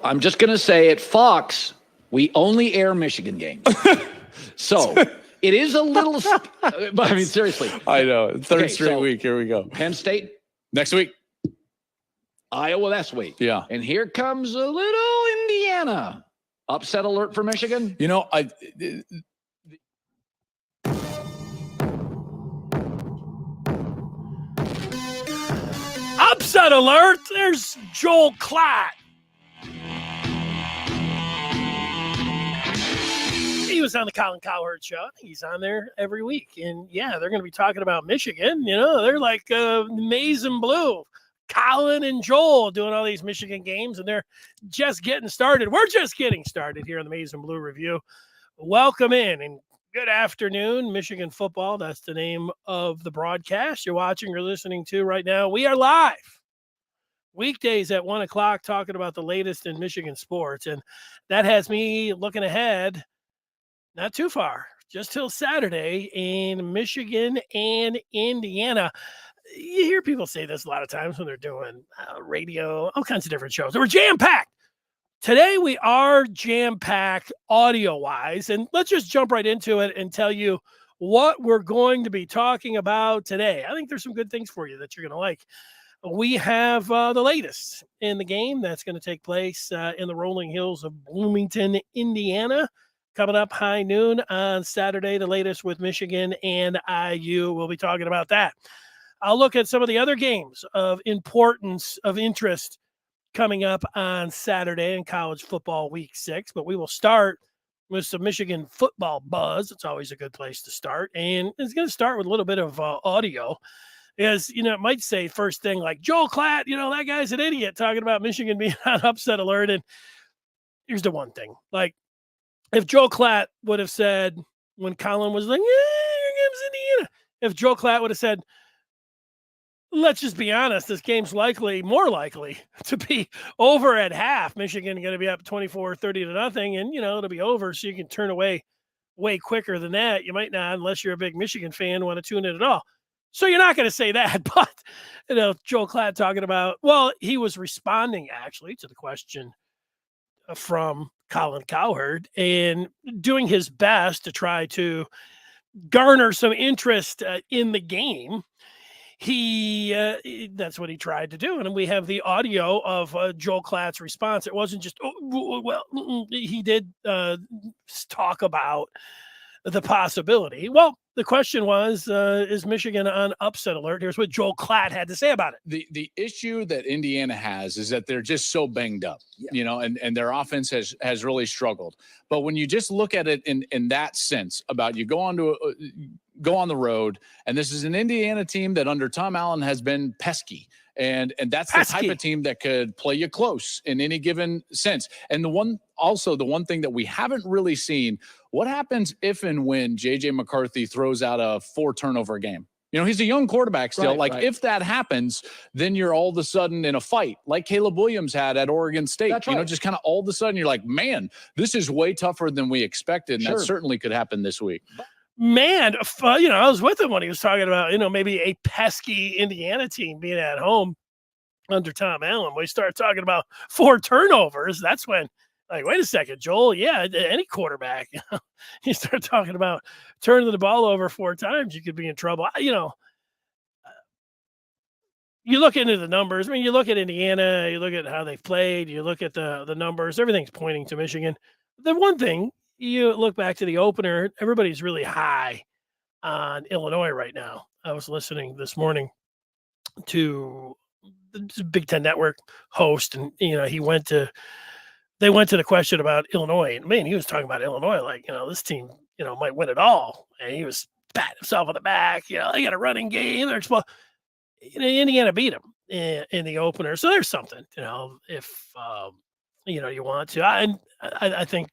I'm just going to say at Fox, we only air Michigan games. So it is a little, but I mean, seriously. I know. Third straight week. Here we go. Penn State. Next week. Iowa this week. Yeah. And here comes a little Indiana. Upset alert for Michigan. You know, upset alert. There's Joel Klatt. He was on the Colin Cowherd show. He's on there every week. And, yeah, they're going to be talking about Michigan. You know, they're like maize and blue. Colin and Joel doing all these Michigan games, and they're just getting started. We're just getting started here on the Maize and Blue Review. Welcome in, and good afternoon, Michigan football. That's the name of the broadcast you're watching or listening to right now. We are live weekdays at 1 o'clock talking about the latest in Michigan sports, and that has me looking ahead not too far, just till Saturday in Michigan and Indiana. You hear people say this a lot of times when they're doing radio, all kinds of different shows. We're jam-packed. Today we are jam-packed audio-wise, and let's just jump right into it and tell you what we're going to be talking about today. I think there's some good things for you that you're going to like. We have the latest in the game that's going to take place in the rolling hills of Bloomington, Indiana. Coming up high noon on Saturday, the latest with Michigan and IU. We'll be talking about that. I'll look at some of the other games of importance, of interest coming up on Saturday in college football week 6. But we will start with some Michigan football buzz. It's always a good place to start. And it's going to start with a little bit of audio. Because, you know, it might say first thing like, Joel Klatt, you know, that guy's an idiot talking about Michigan being on upset alert. And here's the one thing. Like, if Joel Klatt would have said when Colin was like, yeah, your game's Indiana. If Joel Klatt would have said, let's just be honest, this game's more likely to be over at half. Michigan going to be up 24-30-0, and, you know, it'll be over so you can turn away way quicker than that. You might not, unless you're a big Michigan fan, want to tune in at all. So you're not going to say that. But, you know, Joel Klatt talking about, well, he was responding actually to the question from Colin Cowherd and doing his best to try to garner some interest in the game. That's what he tried to do. And we have the audio of Joel Klatt's response. It wasn't just, he did talk about the possibility. Well, the question was, is Michigan on upset alert? Here's what Joel Klatt had to say about it. The issue that Indiana has is that they're just so banged up, you know, and their offense has really struggled. But when you just look at it in that sense about you go on the road, and this is an Indiana team that under Tom Allen has been pesky. And that's the type of team that could play you close in any given sense. And the one thing that we haven't really seen, what happens if and when JJ McCarthy throws out a 4-turnover game? You know, he's a young quarterback still. If that happens, then you're all of a sudden in a fight like Caleb Williams had at Oregon State. That's you know, just kind of all of a sudden you're like, man, this is way tougher than we expected. And that certainly could happen this week. Man, you know, I was with him when he was talking about, you know, maybe a pesky Indiana team being at home under Tom Allen. When we start talking about 4 turnovers, that's when, like, wait a second, Joel, yeah, any quarterback, you start talking about turning the ball over 4 times, you could be in trouble. You know, you look into the numbers. I mean, you look at Indiana, you look at how they've played, you look at the numbers, everything's pointing to Michigan. The one thing, you look back to the opener, everybody's really high on Illinois right now. I was listening this morning to the Big Ten Network host, and, you know, they went to the question about Illinois, and man, he was talking about Illinois like, you know, this team, you know, might win it all. And he was patting himself on the back. You know, they got a running game. They're Indiana beat them in the opener. So there's something, you know, if, you know, you want to. I think,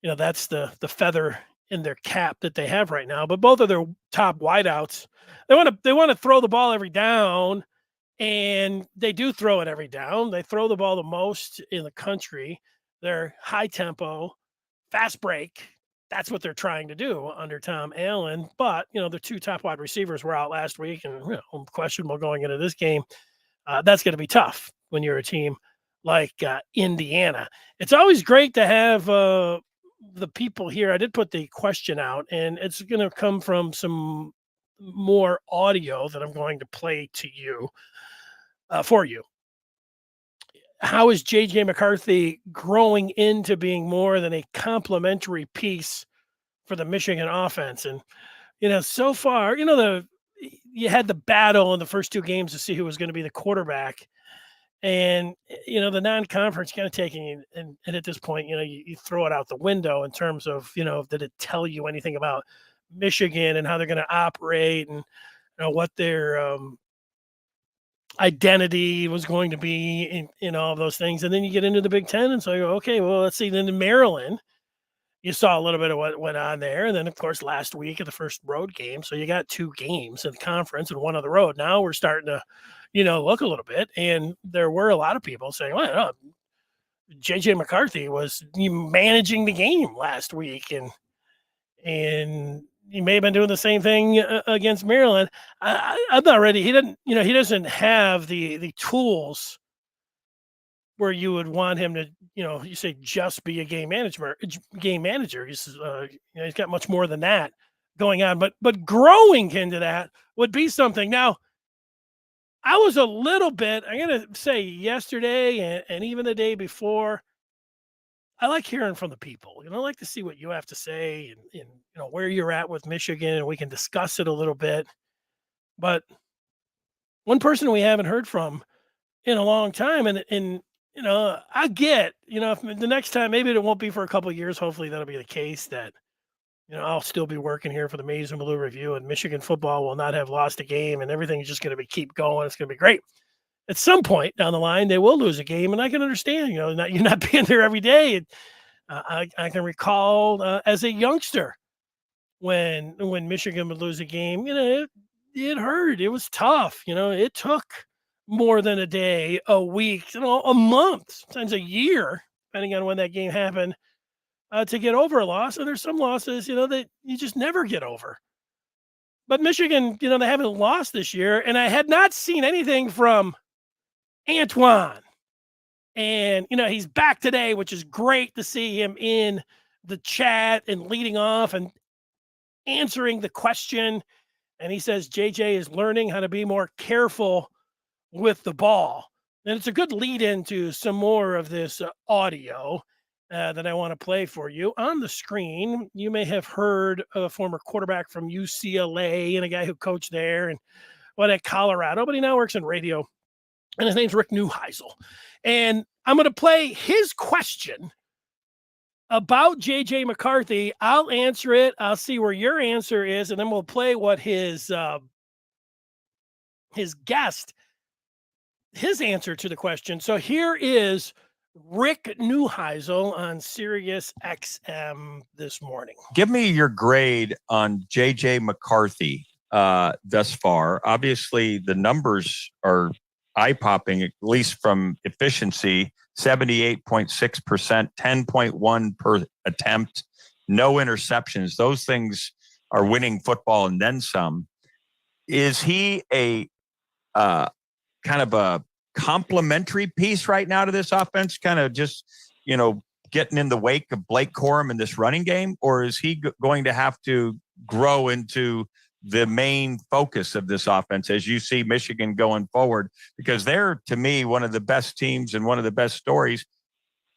you know, that's the feather in their cap that they have right now. But both of their top wideouts, they want to throw the ball every down, and they do throw it every down. They throw the ball the most in the country. They're high tempo, fast break. That's what they're trying to do under Tom Allen. But, you know, their 2 top wide receivers were out last week and, you know, questionable going into this game. That's going to be tough when you're a team like Indiana. It's always great to have the people here. I did put the question out, and it's going to come from some more audio that I'm going to play to you for you. How is JJ McCarthy growing into being more than a complementary piece for the Michigan offense? And so far, you had the battle in the first two games to see who was going to be the quarterback. And the non-conference kind of taking, and at this point, you throw it out the window in terms of, did it tell you anything about Michigan and how they're going to operate and what their identity was going to be in all of those things. And then you get into the Big Ten, and so you go, okay, well, let's see. Then in Maryland, you saw a little bit of what went on there. And then, of course, last week at the first road game. So you got two games in the conference and one on the road. Now we're starting to, look a little bit. And there were a lot of people saying, well, JJ McCarthy was managing the game last week. And he may have been doing the same thing against Maryland. I'm not ready. He doesn't have the tools where you would want him to, you say just be a game manager. He's got much more than that going on, but growing into that would be something. Now, I was a little bit, I'm going to say yesterday and even the day before, I like hearing from the people. I like to see what you have to say and where you're at with Michigan, and we can discuss it a little bit. But one person we haven't heard from in a long time, and I get, if the next time, maybe it won't be for a couple of years. Hopefully that'll be the case that, I'll still be working here for the Maize and Blue Review, and Michigan football will not have lost a game, and everything's just going to keep going. It's going to be great. At some point down the line, they will lose a game, and I can understand, you're not being there every day. And, I can recall as a youngster when Michigan would lose a game, it hurt. It was tough. It took more than a day, a week, a month, sometimes a year, depending on when that game happened, to get over a loss. And there's some losses, that you just never get over. But Michigan, they haven't lost this year, and I had not seen anything from Antoine. And, he's back today, which is great to see him in the chat and leading off and answering the question. And he says JJ is learning how to be more careful with the ball. And it's a good lead into some more of this audio that I want to play for you. On the screen, you may have heard a former quarterback from UCLA and a guy who coached there and at Colorado, but he now works in radio. And his name's Rick Neuheisel. And I'm going to play his question about JJ McCarthy. I'll answer it. I'll see where your answer is, and then we'll play what his guest, his answer to the question. So here is Rick Neuheisel on Sirius XM this morning. Give me your grade on JJ McCarthy thus far. Obviously, the numbers are eye-popping, at least from efficiency, 78.6%, 10.1 per attempt, no interceptions. Those things are winning football and then some. Is he a kind of a complementary piece right now to this offense, kind of just, getting in the wake of Blake Corum in this running game? Or is he going to have to grow into the main focus of this offense as you see Michigan going forward? Because they're, to me, one of the best teams and one of the best stories.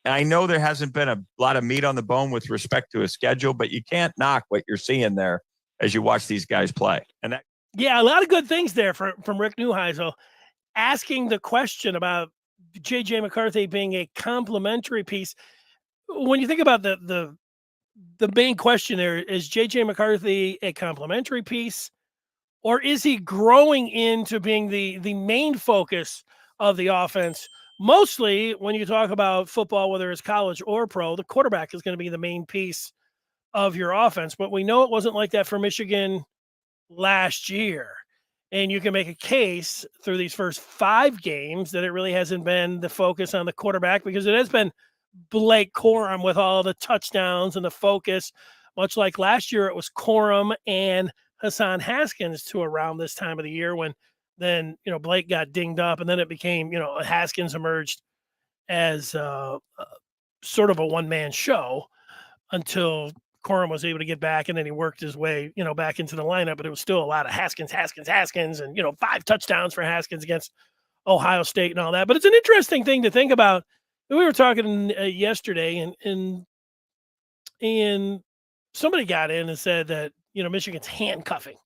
And I know there hasn't been a lot of meat on the bone with respect to a schedule, but you can't knock what you're seeing there as you watch these guys play. And that, yeah, a lot of good things there from Rick Neuheisel, asking the question about JJ McCarthy being a complementary piece. When you think about the main question there, is JJ McCarthy a complementary piece, or is he growing into being the main focus of the offense? Mostly when you talk about football, whether it's college or pro, the quarterback is going to be the main piece of your offense. But we know it wasn't like that for Michigan last year. And you can make a case through these first 5 games that it really hasn't been the focus on the quarterback, because it has been Blake Corum with all the touchdowns and the focus, much like last year it was Corum and Hassan Haskins to around this time of the year, when then Blake got dinged up, and then it became Haskins emerged as sort of a one-man show until Corum was able to get back, and then he worked his way, back into the lineup. But it was still a lot of Haskins, and 5 touchdowns for Haskins against Ohio State and all that. But it's an interesting thing to think about. We were talking yesterday, and somebody got in and said that Michigan's handcuffing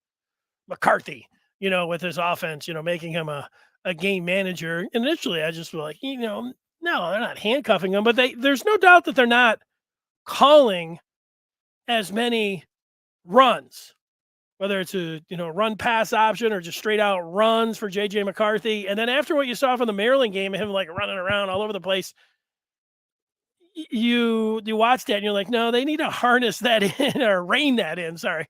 McCarthy, with his offense, making him a game manager. And initially, I just was like, no, they're not handcuffing him, but there's no doubt that they're not calling as many runs, whether it's a run pass option or just straight out runs for JJ McCarthy. And then after what you saw from the Maryland game, him like running around all over the place, you watch that and you're like, no, they need to harness that in or rein that in. Sorry.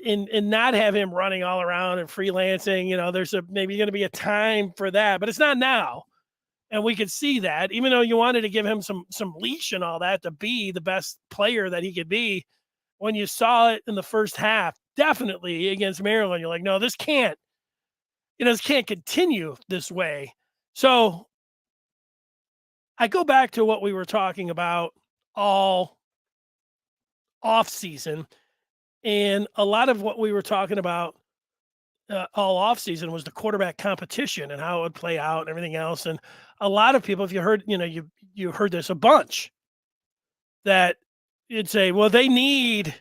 And not have him running all around and freelancing. There's maybe going to be a time for that, but it's not now. And we could see that, even though you wanted to give him some leash and all that to be the best player that he could be, when you saw it in the first half, definitely against Maryland, you're like, no, this can't continue this way. So I go back to what we were talking about all off season. And a lot of what we were talking about all offseason was the quarterback competition and how it would play out and everything else. And a lot of people, if you heard, you heard this a bunch, that you'd say, well, they need,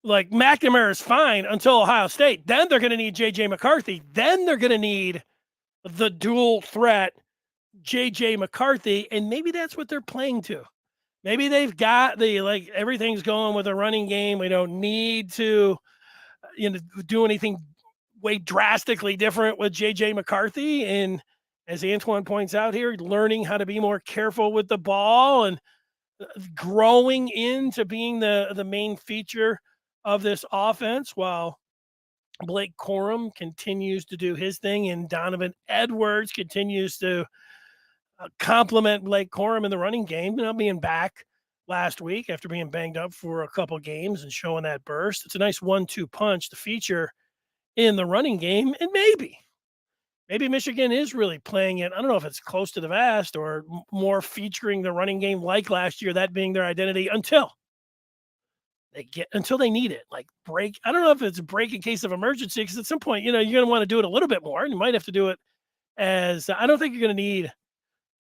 like, McNamara is fine until Ohio State. Then they're going to need JJ McCarthy. Then they're going to need the dual threat JJ McCarthy. And maybe that's what they're playing to. Maybe they've got everything's going with a running game. We don't need to, do anything way drastically different with JJ McCarthy. And as Antoine points out here, learning how to be more careful with the ball and growing into being the main feature of this offense, while Blake Corum continues to do his thing and Donovan Edwards continues to compliment Blake Corum in the running game, being back last week after being banged up for a couple games and showing that burst. It's a nice 1-2 punch to feature in the running game. And maybe Michigan is really playing it. I don't know if it's close to the vest or more featuring the running game like last year, that being their identity until they need it. Like break. I don't know if it's a break in case of emergency, because at some point, you're going to want to do it a little bit more, and you might have to do it I don't think you're going to need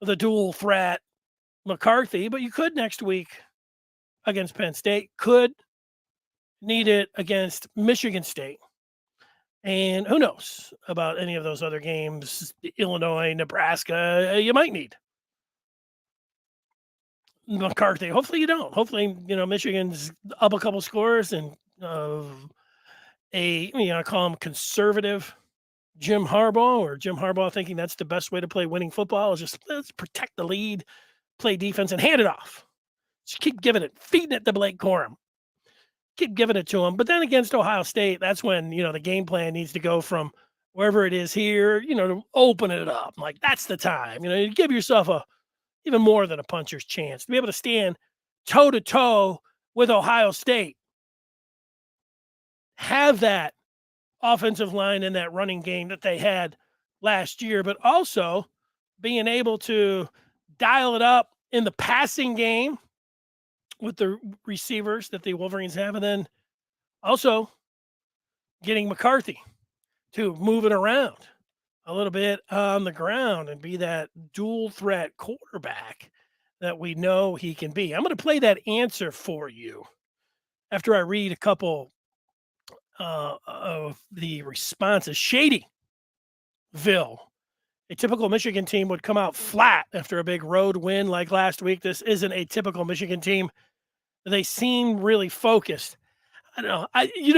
the dual threat McCarthy, but you could next week against Penn State, could need it against Michigan State. And who knows about any of those other games, Illinois, Nebraska, you might need McCarthy. Hopefully you don't. Hopefully, Michigan's up a couple scores and I call him conservative Jim Harbaugh thinking that's the best way to play winning football is just let's protect the lead, play defense, and hand it off. Just keep giving it, feeding it to Blake Corum. Keep giving it to him. But then against Ohio State, that's when, the game plan needs to go from wherever it is here, to open it up. Like, that's the time. You give yourself even more than a puncher's chance to be able to stand toe-to-toe with Ohio State. Have that offensive line in that running game that they had last year, but also being able to dial it up in the passing game with the receivers that the Wolverines have, and then also getting McCarthy to move it around a little bit on the ground and be that dual threat quarterback that we know he can be. I'm going to play that answer for you after I read a couple of the responses. Shadyville, a typical Michigan team would come out flat after a big road win like last week. This isn't a typical Michigan team. They seem really focused. I don't know.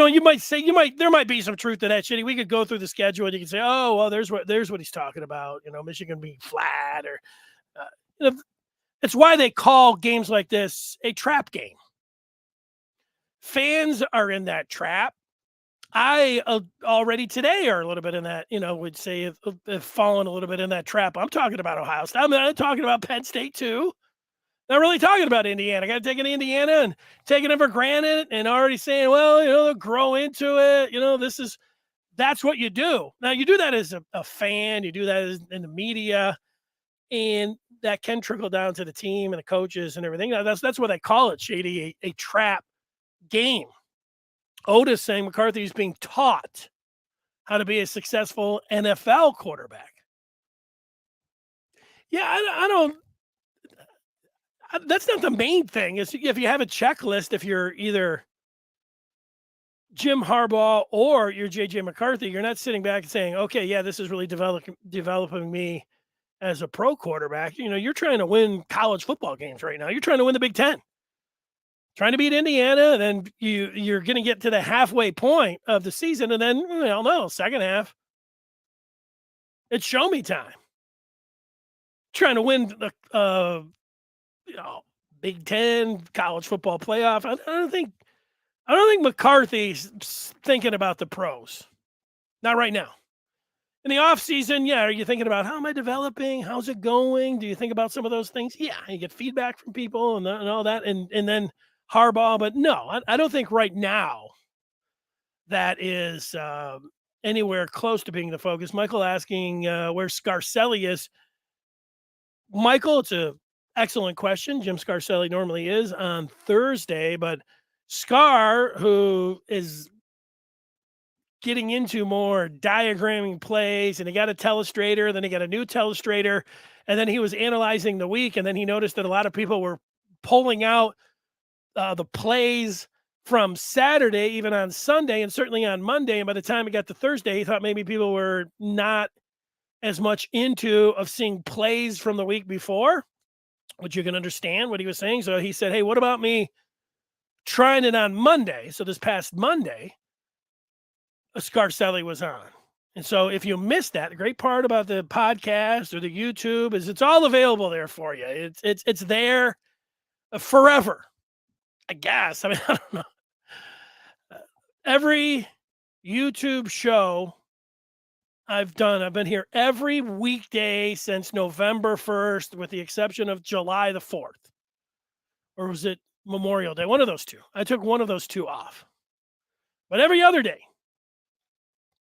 You might say there might be some truth to that, Shitty. We could go through the schedule and you can say, oh, well, there's what he's talking about. Michigan being flat, or it's why they call games like this a trap game. Fans are in that trap. I already today are a little bit in that, would say have fallen a little bit in that trap. I'm talking about Ohio State. I'm talking about Penn State too. Not really talking about Indiana. I got to take Indiana and taking it for granted and already saying, well, they'll grow into it. That's what you do. Now you do that as a fan, you do that in the media. And that can trickle down to the team and the coaches and everything. That's what I call it, Shady, a trap game. Otis saying McCarthy is being taught how to be a successful NFL quarterback. Yeah, I don't. That's not the main thing. Is if you have a checklist, if you're either Jim Harbaugh or you're JJ McCarthy, you're not sitting back and saying, okay, yeah, this is really developing me as a pro quarterback. You're trying to win college football games right now. You're trying to win the Big Ten, trying to beat Indiana. And then you're going to get to the halfway point of the season. And then, no, second half, it's show me time. Trying to win the, Big Ten college football playoff. I don't think McCarthy's thinking about the pros. Not right now. In the offseason, yeah, are you thinking about how am I developing? How's it going? Do you think about some of those things? Yeah, you get feedback from people and all that, and then Harbaugh. But no, I don't think right now that is anywhere close to being the focus. Michael asking where Scarcelli is. Michael, it's an excellent question. Jim Scarcelli normally is on Thursday, but Scar, who is getting into more diagramming plays, and he got a telestrator, then he got a new telestrator, and then he was analyzing the week, and then he noticed that a lot of people were pulling out the plays from Saturday, even on Sunday, and certainly on Monday, and by the time he got to Thursday, he thought maybe people were not as much into of seeing plays from the week before, which you can understand what he was saying. So he said, hey, what about me trying it on Monday? So this past Monday, Scarcelli was on. And so if you missed that, the great part about the podcast or the YouTube is it's all available there for you. It's there forever, I guess. I mean, I don't know. Every YouTube show I've been here every weekday since November 1st, with the exception of July the 4th. Or was it Memorial Day? One of those two. I took one of those two off. But every other day,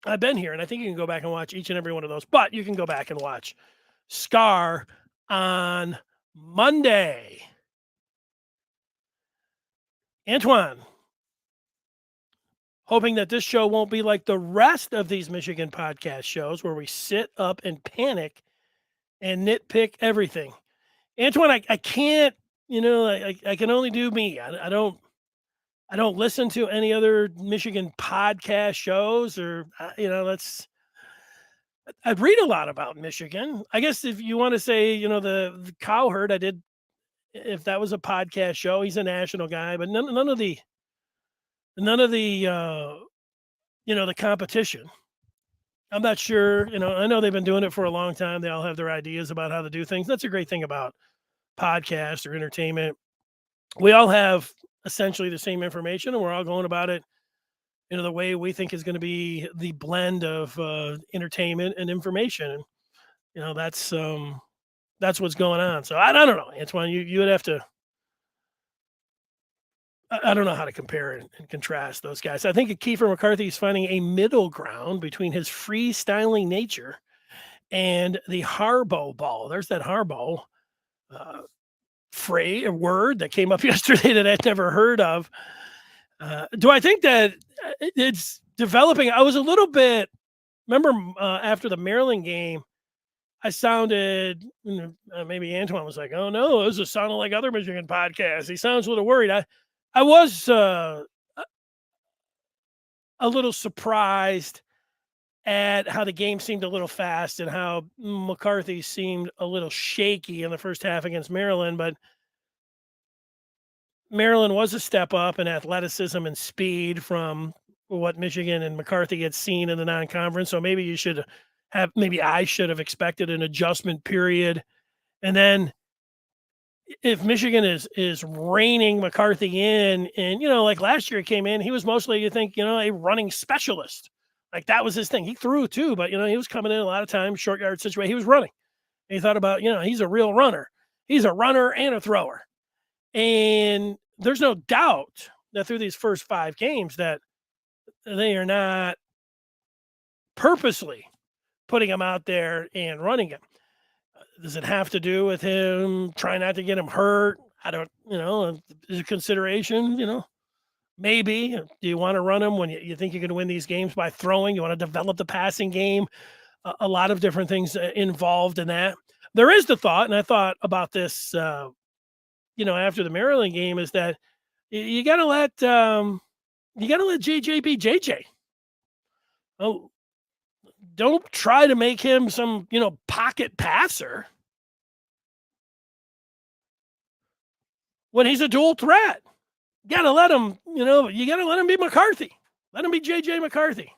I've been here, and I think you can go back and watch each and every one of those. But you can go back and watch Scar on Monday. Antoine, hoping that this show won't be like the rest of these Michigan podcast shows where we sit up and panic and nitpick everything. Antoine, I can't, I can only do me. I don't listen to any other Michigan podcast shows or, I read a lot about Michigan. I guess if you want to say, the Cowherd, I did, if that was a podcast show, he's a national guy, but none of the, the competition. I'm not sure, I know they've been doing it for a long time. They all have their ideas about how to do things. That's a great thing about podcasts or entertainment. We all have essentially the same information, and we're all going about it the way we think is going to be the blend of entertainment and information. And, that's what's going on. So I don't know, Antoine, you would have to, I don't know how to compare and contrast those guys. I think a key for McCarthy is finding a middle ground between his freestyling nature and the Harbaugh ball. There's that Harbaugh phrase, a word that came up yesterday that I'd never heard of. Do I think that it's developing? I was a little bit, remember after the Maryland game, I sounded, maybe Antoine was like, oh no, this is sounding like other Michigan podcasts. He sounds a little worried. I was a little surprised at how the game seemed a little fast and how McCarthy seemed a little shaky in the first half against Maryland. But Maryland was a step up in athleticism and speed from what Michigan and McCarthy had seen in the non-conference. So maybe I should have expected an adjustment period. And then if Michigan is reining McCarthy in, and, like last year he came in, he was mostly, you think, a running specialist. Like that was his thing. He threw too, but, he was coming in a lot of times, short yard situation. He was running. And he thought about, he's a real runner. He's a runner and a thrower. And there's no doubt that through these first 5 games that they are not purposely putting him out there and running him. Does it have to do with him trying not to get him hurt? I don't, is a consideration, maybe. Do you want to run him when you think you're going to win these games by throwing? You want to develop the passing game? A lot of different things involved in that. There is the thought, and I thought about this, after the Maryland game, is that you got to let JJ be JJ. Oh, don't try to make him some, pocket passer when he's a dual threat. You got to let him, you got to let him be McCarthy. Let him be JJ McCarthy.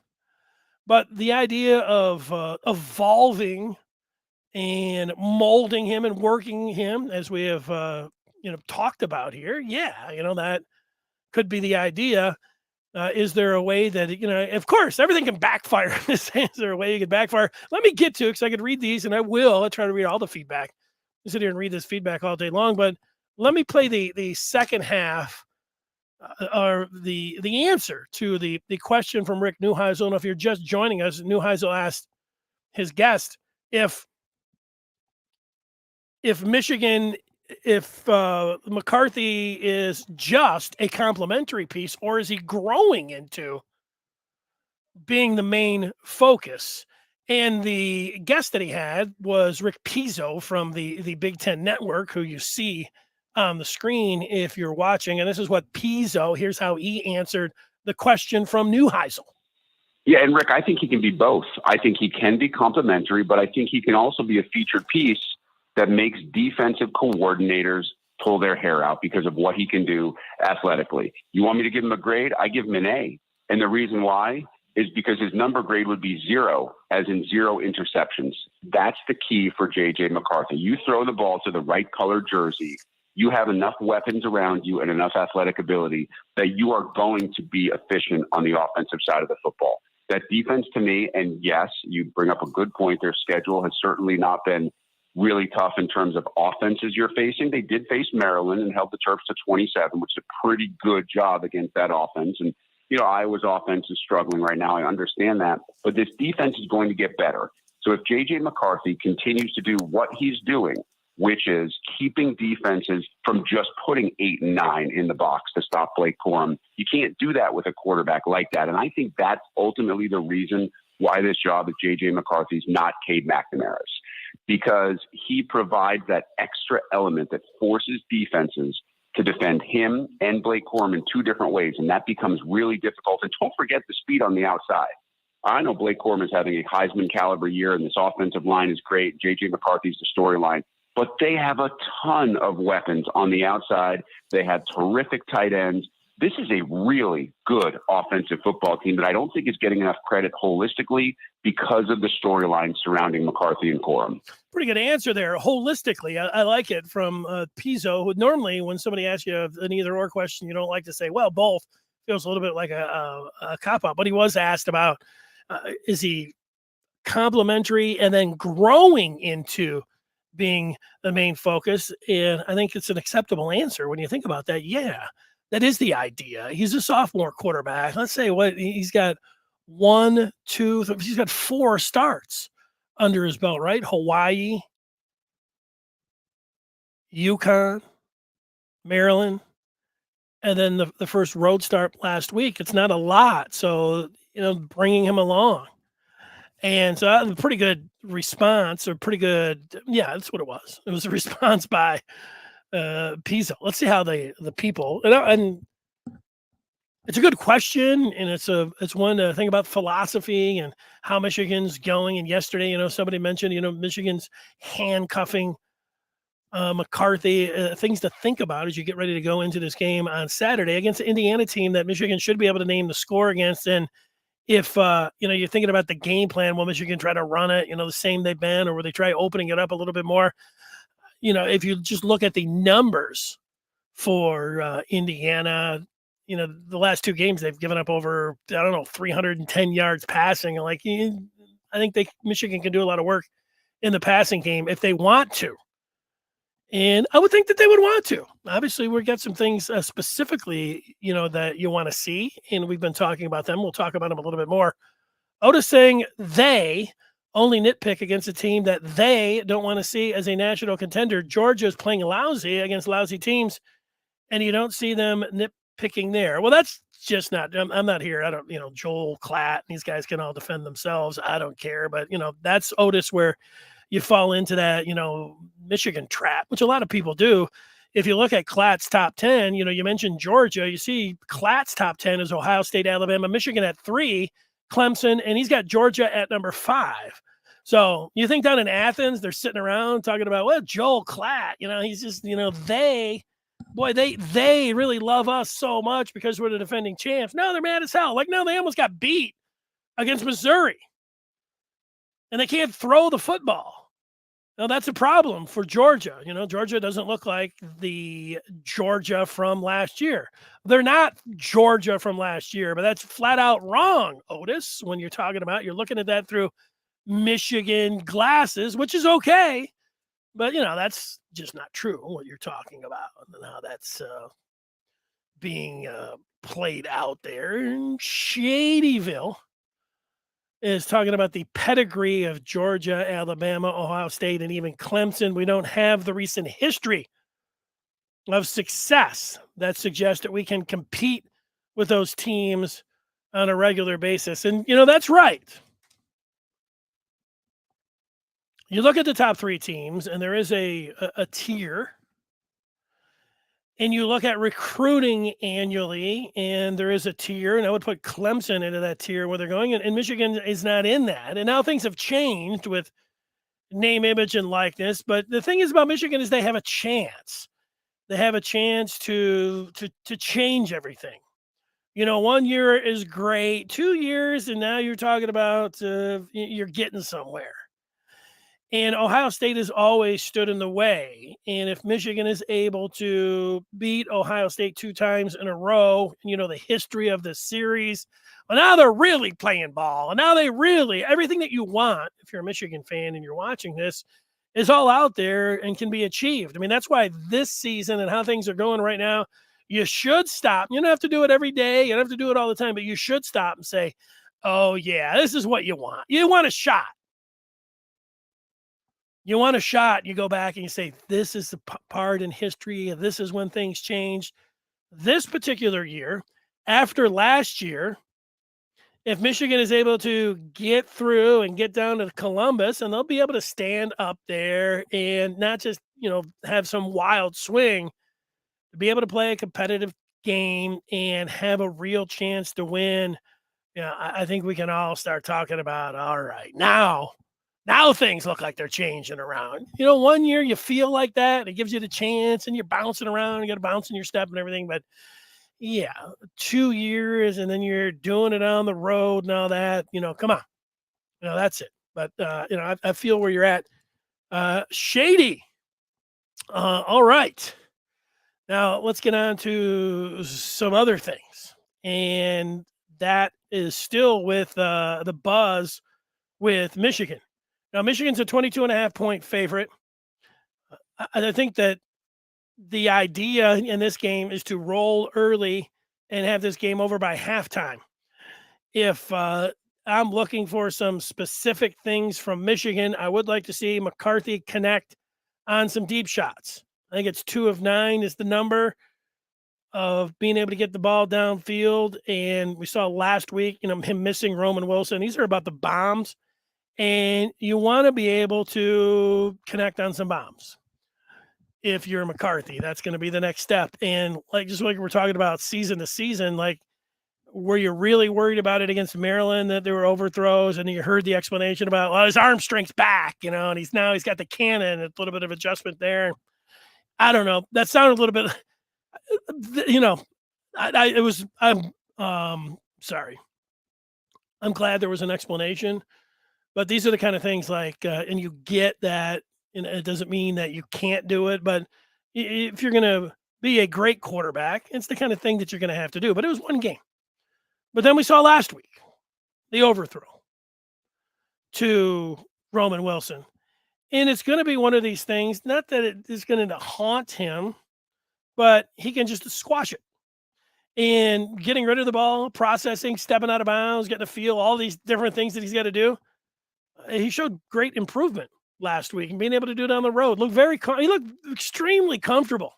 But the idea of evolving and molding him and working him, as we have, talked about here, that could be the idea. Is there a way that, of course, everything can backfire. Is there a way you can backfire? Let me get to it, because I could read these, and I will. I'll try to read all the feedback. I sit here and read this feedback all day long, but let me play the second half, or the answer to the question from Rick Neuheisel. And if you're just joining us, Neuheisel asked his guest if Michigan, if McCarthy is just a complementary piece, or is he growing into being the main focus? And the guest that he had was Rick PIzzo from the Big Ten Network, who you see on the screen if you're watching. And this is what PIzzo, here's how he answered the question from Neuheisel. Yeah, and Rick, I think he can be both. I think he can be complementary, but I think he can also be a featured piece that makes defensive coordinators pull their hair out because of what he can do athletically. You want me to give him a grade? I give him an A. And the reason why is because his number grade would be 0, as in 0 interceptions. That's the key for JJ McCarthy. You throw the ball to the right colored jersey, you have enough weapons around you and enough athletic ability that you are going to be efficient on the offensive side of the football. That defense, to me, and yes, you bring up a good point, their schedule has certainly not been really tough in terms of offenses you're facing. They did face Maryland and held the Terps to 27, which is a pretty good job against that offense. And, Iowa's offense is struggling right now. I understand that. But this defense is going to get better. So if JJ McCarthy continues to do what he's doing, which is keeping defenses from just putting 8 and 9 in the box to stop Blake Corum, you can't do that with a quarterback like that. And I think that's ultimately the reason why this job of JJ McCarthy is not Cade McNamara's, because he provides that extra element that forces defenses to defend him and Blake Corum in 2 different ways, and that becomes really difficult. And don't forget the speed on the outside. I know Blake Corum is having a Heisman caliber year, and this offensive line is great. JJ McCarthy's the storyline, but they have a ton of weapons on the outside. They have terrific tight ends. This is a really good offensive football team that I don't think is getting enough credit holistically because of the storyline surrounding McCarthy and Corum. Pretty good answer there. Holistically, I like it from PIzzo, who normally when somebody asks you an either or question, you don't like to say, well, both. Feels a little bit like a cop-out. But he was asked about, is he complementary and then growing into being the main focus? And I think it's an acceptable answer when you think about that. Yeah. That is the idea. He's a sophomore quarterback. Let's say he's got 4 starts under his belt, right? Hawaii, UConn, Maryland, and then the first road start last week. It's not a lot. So, bringing him along. And so that was a pretty good response, or pretty good. Yeah, that's what it was. It was a response by PIzzo. Let's see how the people, and it's a good question, and it's one to think about philosophy and how Michigan's going. And yesterday, somebody mentioned, Michigan's handcuffing McCarthy. Things to think about as you get ready to go into this game on Saturday against the Indiana team that Michigan should be able to name the score against. And if you're thinking about the game plan, will Michigan try to run it, the same they've been, or will they try opening it up a little bit more? If you just look at the numbers for Indiana, the last 2 games they've given up over, 310 yards passing. I think Michigan can do a lot of work in the passing game if they want to. And I would think that they would want to. Obviously, we've got some things specifically, that you want to see, and we've been talking about them. We'll talk about them a little bit more. Otis saying they only nitpick against a team that they don't want to see as a national contender. Georgia's playing lousy against lousy teams, and you don't see them nitpicking there. Well, that's just not. I'm not here. I don't. Joel, Klatt, these guys can all defend themselves. I don't care. But that's Otis, where you fall into that Michigan trap, which a lot of people do. If you look at Klatt's top 10, you mentioned Georgia. You see Klatt's top 10 is Ohio State, Alabama, Michigan at 3, Clemson, and he's got Georgia at number 5. So you think down in Athens, they're sitting around talking about, well, Joel Klatt, he's just, they really love us so much because we're the defending champs. No, they're mad as hell. Like, no, they almost got beat against Missouri. And they can't throw the football. Now, that's a problem for Georgia. Georgia doesn't look like the Georgia from last year. They're not Georgia from last year, but that's flat out wrong, Otis, when you're looking at that through Michigan glasses, which is okay. But, that's just not true, what you're talking about and how that's being played out there. In Shadyville is talking about the pedigree of Georgia, Alabama, Ohio State, and even Clemson. We don't have the recent history of success that suggests that we can compete with those teams on a regular basis. And, that's right. You look at the top 3 teams, and there is a tier. And you look at recruiting annually, and there is a tier, and I would put Clemson into that tier where they're going, and Michigan is not in that. And now things have changed with name, image, and likeness. But the thing is about Michigan is they have a chance. They have a chance to change everything. 1 year is great, 2 years, and now you're talking about you're getting somewhere. And Ohio State has always stood in the way. And if Michigan is able to beat Ohio State 2 times in a row, the history of the series, well, now they're really playing ball. And now everything that you want, if you're a Michigan fan and you're watching this, is all out there and can be achieved. I mean, that's why this season and how things are going right now, you should stop. You don't have to do it every day. You don't have to do it all the time, but you should stop and say, oh, yeah, this is what you want. You want a shot. You want a shot, you go back and you say, this is the part in history. This is when things changed. This particular year, after last year, if Michigan is able to get through and get down to Columbus, and they'll be able to stand up there and not just, have some wild swing, to be able to play a competitive game and have a real chance to win, I think we can all start talking about, all right, now things look like they're changing around. 1 year you feel like that. It gives you the chance and you're bouncing around. You got to bounce in your step and everything. But, 2 years and then you're doing it on the road and all that. Come on. That's it. But, I feel where you're at. Shady. All right. Now, let's get on to some other things. And that is still with the buzz with Michigan. Now, Michigan's a 22.5-point favorite. I think that the idea in this game is to roll early and have this game over by halftime. If I'm looking for some specific things from Michigan, I would like to see McCarthy connect on some deep shots. I think it's 2 of 9 is the number of being able to get the ball downfield. And we saw last week, him missing Roman Wilson. These are about the bombs. And you want to be able to connect on some bombs. If you're McCarthy, that's going to be the next step. And just like we're talking about season to season, were you really worried about it against Maryland that there were overthrows? And you heard the explanation about, well, his arm strength's back, and he's got the cannon, a little bit of adjustment there. I don't know. That sounded a little bit, I'm sorry. I'm glad there was an explanation. But these are the kind of things and you get that, and it doesn't mean that you can't do it, but if you're going to be a great quarterback, it's the kind of thing that you're going to have to do. But it was one game. But then we saw last week the overthrow to Roman Wilson. And it's going to be one of these things, not that it is going to haunt him, but he can just squash it. And getting rid of the ball, processing, stepping out of bounds, getting a feel, all these different things that he's got to do. He showed great improvement last week and being able to do it on the road. He looked extremely comfortable.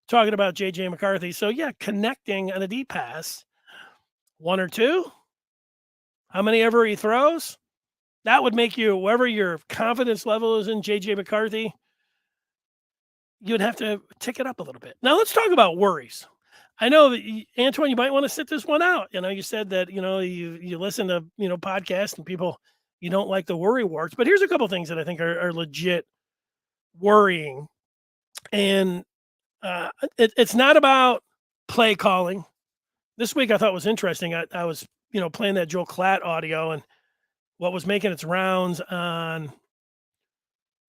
Talking about JJ McCarthy. So yeah, connecting on a deep pass, 1 or 2, how many ever he throws, that would make you, wherever your confidence level is in JJ McCarthy, you'd have to tick it up a little bit. Now let's talk about worries. I know that Antoine, you might want to sit this one out. You said that, you listen to, podcasts and people, you don't like the worry warts, but here's a couple things that I think are legit worrying. And it's not about play calling. This week I thought was interesting. I was, playing that Joel Klatt audio, and what was making its rounds on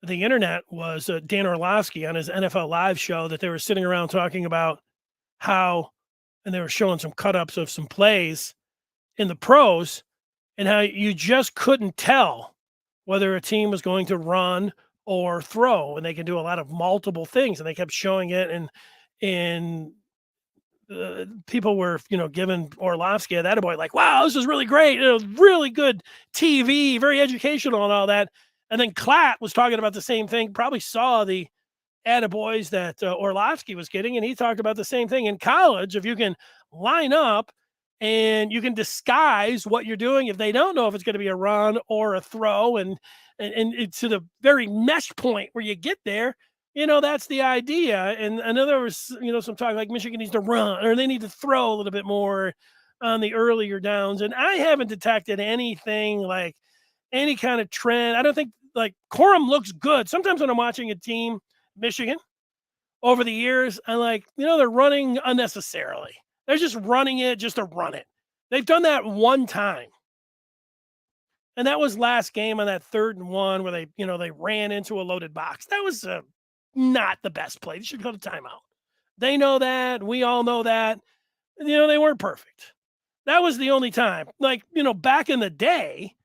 the internet was Dan Orlovsky on his NFL Live show, that they were sitting around talking about how, and they were showing some cut-ups of some plays in the pros, and how you just couldn't tell whether a team was going to run or throw, and they can do a lot of multiple things, and they kept showing it, and people were, giving Orlovsky that boy, like, wow, this is really great, really good TV, very educational and all that. And then Klatt was talking about the same thing, probably saw the attaboys that Orlovsky was getting, and he talked about the same thing. In college, if you can line up and you can disguise what you're doing, if they don't know if it's going to be a run or a throw, and to the very mesh point where you get there, that's the idea. And I know there was, some talk like Michigan needs to run, or they need to throw a little bit more on the earlier downs. And I haven't detected anything like any kind of trend. I don't think, like, Corum looks good. Sometimes when I'm watching a team, Michigan, over the years, I'm like, they're running unnecessarily. They're just running it just to run it. They've done that one time. And that was last game on that 3rd and 1 where they ran into a loaded box. That was not the best play. They should go to timeout. They know that. We all know that. They weren't perfect. That was the only time. Like, back in the day,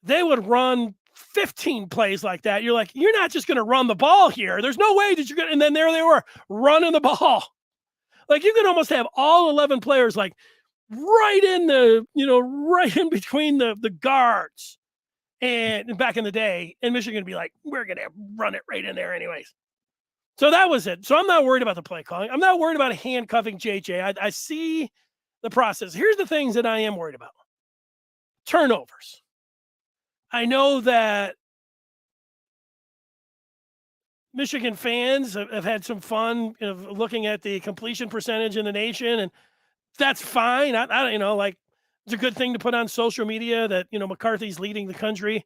they would run 15 plays like that. You're like, you're not just going to run the ball here. There's no way that you're going to. And then there they were running the ball. Like, you could almost have all 11 players, like, right in between the guards. And back in the day, and Michigan would be like, we're going to run it right in there anyways. So that was it. So I'm not worried about the play calling. I'm not worried about handcuffing JJ. I see the process. Here's the things that I am worried about. Turnovers. I know that Michigan fans have had some fun looking at the completion percentage in the nation, and that's fine. It's a good thing to put on social media that, McCarthy's leading the country.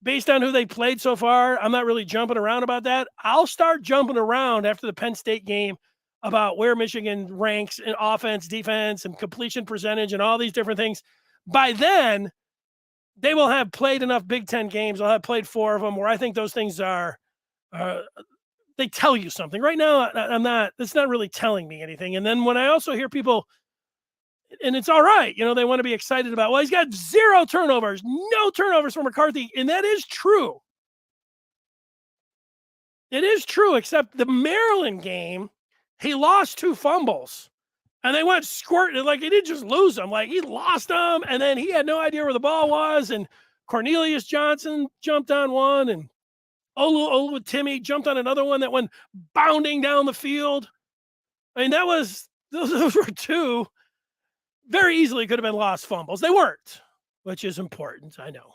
Based on who they played so far, I'm not really jumping around about that. I'll start jumping around after the Penn State game about where Michigan ranks in offense, defense, and completion percentage and all these different things. By then, they will have played enough Big Ten games. I'll have played 4 of them where I think those things are they tell you something. Right now, it's not really telling me anything. And then when I also hear people, and it's all right, they want to be excited about, well, he's got 0 turnovers, no turnovers for McCarthy. And that is true. It is true, except the Maryland game, he lost 2 fumbles. And they went squirting, like, he didn't just lose them. Like, he lost them, and then he had no idea where the ball was. And Cornelius Johnson jumped on one, and Timmy jumped on another one that went bounding down the field. I mean, those were 2 very easily could have been lost fumbles. They weren't, which is important, I know.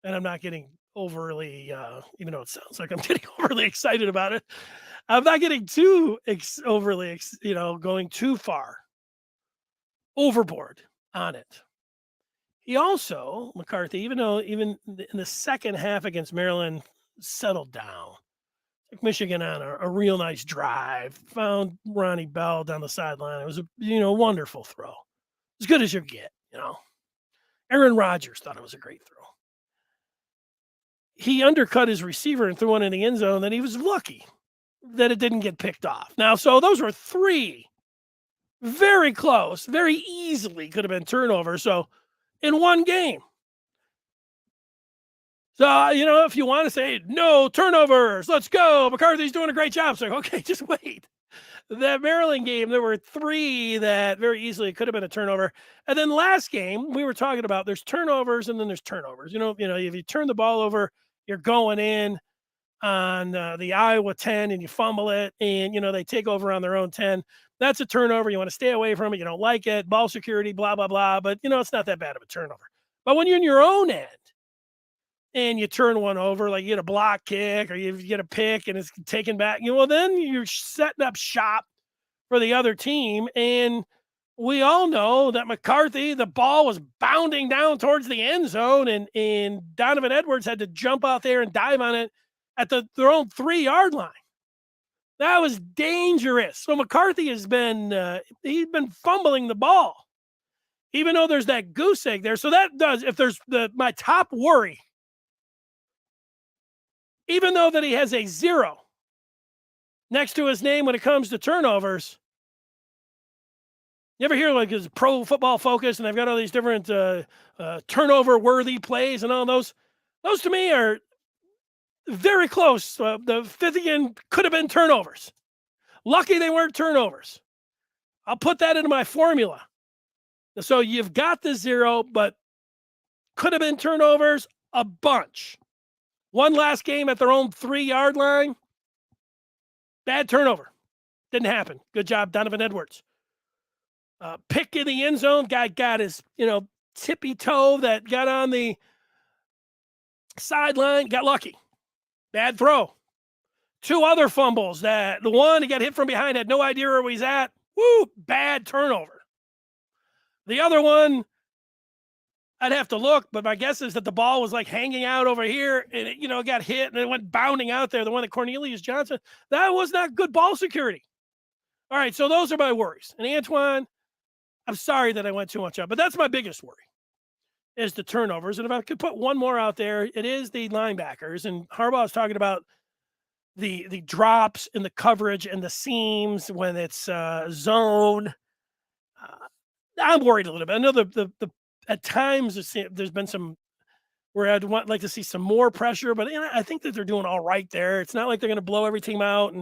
And I'm not getting overly, even though it sounds like I'm getting overly excited about it, I'm not getting too overly, going too far overboard on it. He also, McCarthy, even in the second half against Maryland, settled down. Took Michigan on a real nice drive, found Ronnie Bell down the sideline. It was a wonderful throw. As good as you get, Aaron Rodgers thought it was a great throw. He undercut his receiver and threw one in the end zone, and he was lucky that it didn't get picked off. Now, so those were 3 very close, very easily could have been turnovers. So in one game. So, if you want to say no turnovers, let's go, McCarthy's doing a great job. It's like, okay, just wait. that Maryland game, there were 3 that very easily could have been a turnover. And then last game, we were talking about there's turnovers and then there's turnovers. You know, if you turn the ball over, you're going in on the Iowa 10 and you fumble it and, they take over on their own 10. That's a turnover. You want to stay away from it. You don't like it. Ball security, blah, blah, blah. But, it's not that bad of a turnover. But when you're in your own end and you turn one over, like you get a block kick or you get a pick and it's taken back, then you're setting up shop for the other team. And we all know that McCarthy, the ball was bounding down towards the end zone and Donovan Edwards had to jump out there and dive on it at their own 3-yard line. That was dangerous. So McCarthy has been he's been fumbling the ball, even though there's that goose egg there. So that does, if there's my top worry, even though that he has a 0 next to his name when it comes to turnovers. You ever hear like his Pro Football Focus and they've got all these different turnover-worthy plays and all those? Those to me are very close. The 5th again could have been turnovers. Lucky they weren't turnovers. I'll put that into my formula. So you've got the 0, but could have been turnovers a bunch. One last game at their own 3-yard line. Bad turnover. Didn't happen. Good job, Donovan Edwards. Pick in the end zone. Guy got his, tippy toe that got on the sideline. Got lucky. Bad throw. 2 other fumbles. The one he got hit from behind, had no idea where he's at. Woo, bad turnover. The other one, I'd have to look, but my guess is that the ball was like hanging out over here and it, got hit and it went bounding out there. The one that Cornelius Johnson, that was not good ball security. All right, so those are my worries. And Antoine, I'm sorry that I went too much up, but that's my biggest worry is the turnovers. And if I could put one more out there, it is the linebackers. And Harbaugh is talking about the drops in the coverage and the seams when it's zone. I'm worried a little bit. I know the at times there's been some where I'd like to see some more pressure, but I think that they're doing all right there. It's not like they're going to blow every team out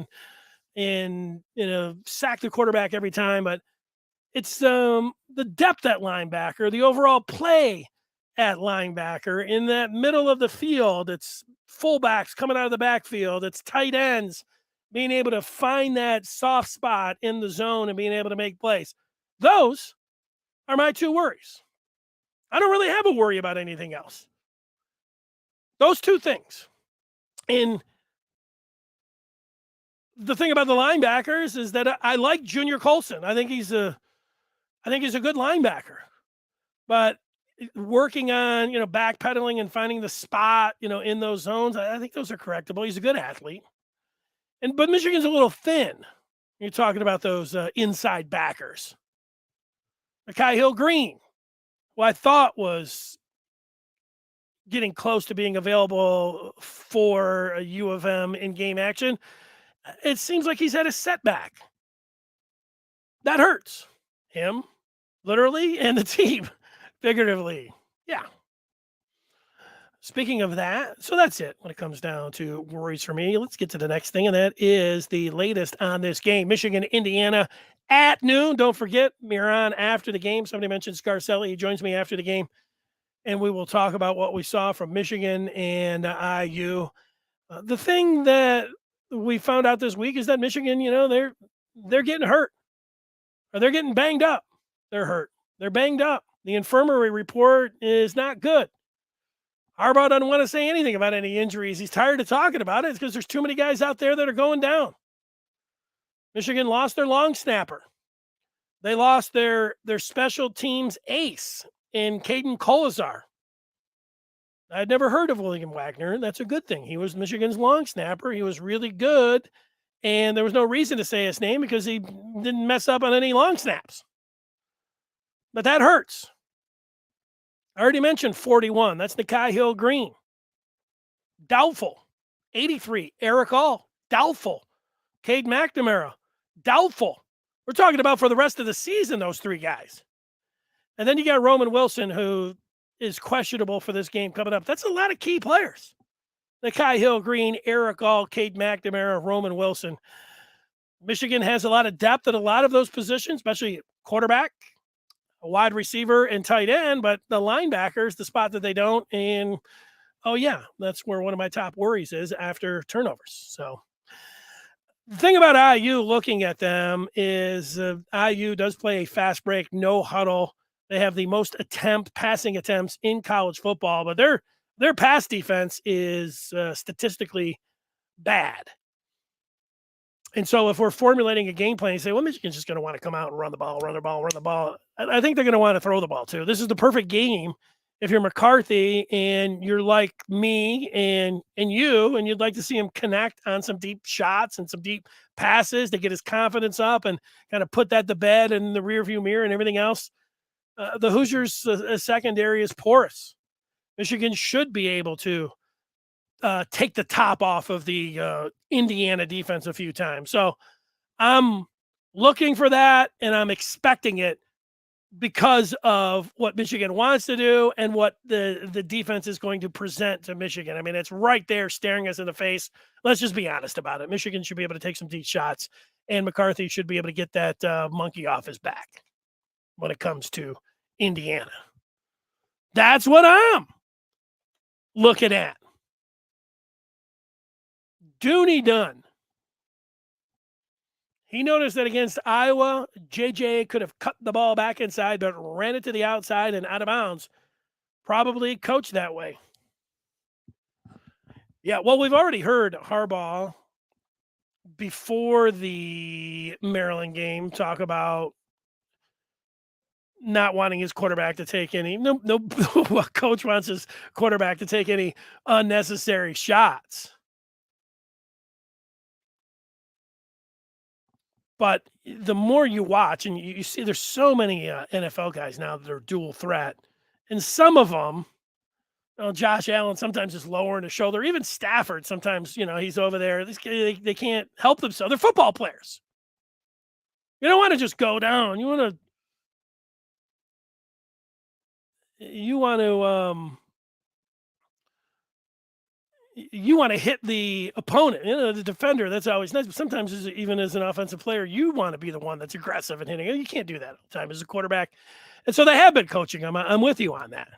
and sack the quarterback every time, but it's the depth at linebacker, the overall play at linebacker in that middle of the field. It's fullbacks coming out of the backfield. It's tight ends being able to find that soft spot in the zone and being able to make plays. Those are my 2 worries. I don't really have a worry about anything else. Those 2 things. And the thing about the linebackers is that I like Junior Colson. I think he's a good linebacker. But working on, backpedaling and finding the spot, in those zones, I think those are correctable. He's a good athlete. But Michigan's a little thin. You're talking about those inside backers. Mekhi Hill-Green, who I thought was getting close to being available for a U of M in-game action. It seems like he's had a setback. That hurts him, literally, and the team, figuratively. Yeah. Speaking of that, so that's it when it comes down to worries for me. Let's get to the next thing, and that is the latest on this game. Michigan, Indiana at noon. Don't forget, we're on after the game. Somebody mentioned Scarcelli. He joins me after the game, and we will talk about what we saw from Michigan and IU. The thing that we found out this week is that Michigan, they're getting hurt, or they're getting banged up. They're hurt. They're banged up. The infirmary report is not good. Harbaugh doesn't want to say anything about any injuries. He's tired of talking about it. It's because there's too many guys out there that are going down. Michigan lost their long snapper. They lost their special teams ace in Caden Kolazar. I'd never heard of William Wagner. That's a good thing. He was Michigan's long snapper. He was really good, and there was no reason to say his name because he didn't mess up on any long snaps. But that hurts. I already mentioned 41. That's Mekhi Hill-Green. Doubtful. 83. Eric All. Doubtful. Cade McNamara. Doubtful. We're talking about for the rest of the season, those 3 guys. And then you got Roman Wilson, who is questionable for this game coming up. That's a lot of key players. Mekhi Hill-Green, Eric All, Cade McNamara, Roman Wilson. Michigan has a lot of depth at a lot of those positions, especially quarterback, a wide receiver, and tight end, but the linebackers, the spot that they don't. And, oh, yeah, that's where one of my top worries is after turnovers. So the thing about IU looking at them is IU does play a fast break, no huddle. They have the most passing attempts in college football, but their pass defense is statistically bad. And so if we're formulating a game plan, you say, well, Michigan's just going to want to come out and run the ball. I think they're going to want to throw the ball too. This is the perfect game if you're McCarthy and you're like me and you, and you'd like to see him connect on some deep shots and some deep passes to get his confidence up and kind of put that to bed in the rearview mirror and everything else. The Hoosiers' secondary is porous. Michigan should be able to take the top off of the Indiana defense a few times. So I'm looking for that, and I'm expecting it because of what Michigan wants to do and what the defense is going to present to Michigan. I mean, it's right there staring us in the face. Let's just be honest about it. Michigan should be able to take some deep shots, and McCarthy should be able to get that monkey off his back when it comes to Indiana. That's what I'm looking at. Dooney Dunn. He noticed that against Iowa, JJ could have cut the ball back inside, but ran it to the outside and out of bounds. Probably coached that way. Yeah, well, we've already heard Harbaugh before the Maryland game talk about not wanting his quarterback to take any. No coach wants his quarterback to take any unnecessary shots. But the more you watch, and you see there's so many NFL guys now that are dual threat, and some of them, Josh Allen sometimes is lowering his shoulder. Even Stafford sometimes, he's over there. They can't help themselves. They're football players. You don't want to just go down. You want to hit the opponent, the defender. That's always nice. But sometimes, even as an offensive player, you want to be the one that's aggressive and hitting. You can't do that all the time as a quarterback. And so they have been coaching him. I'm with you on that.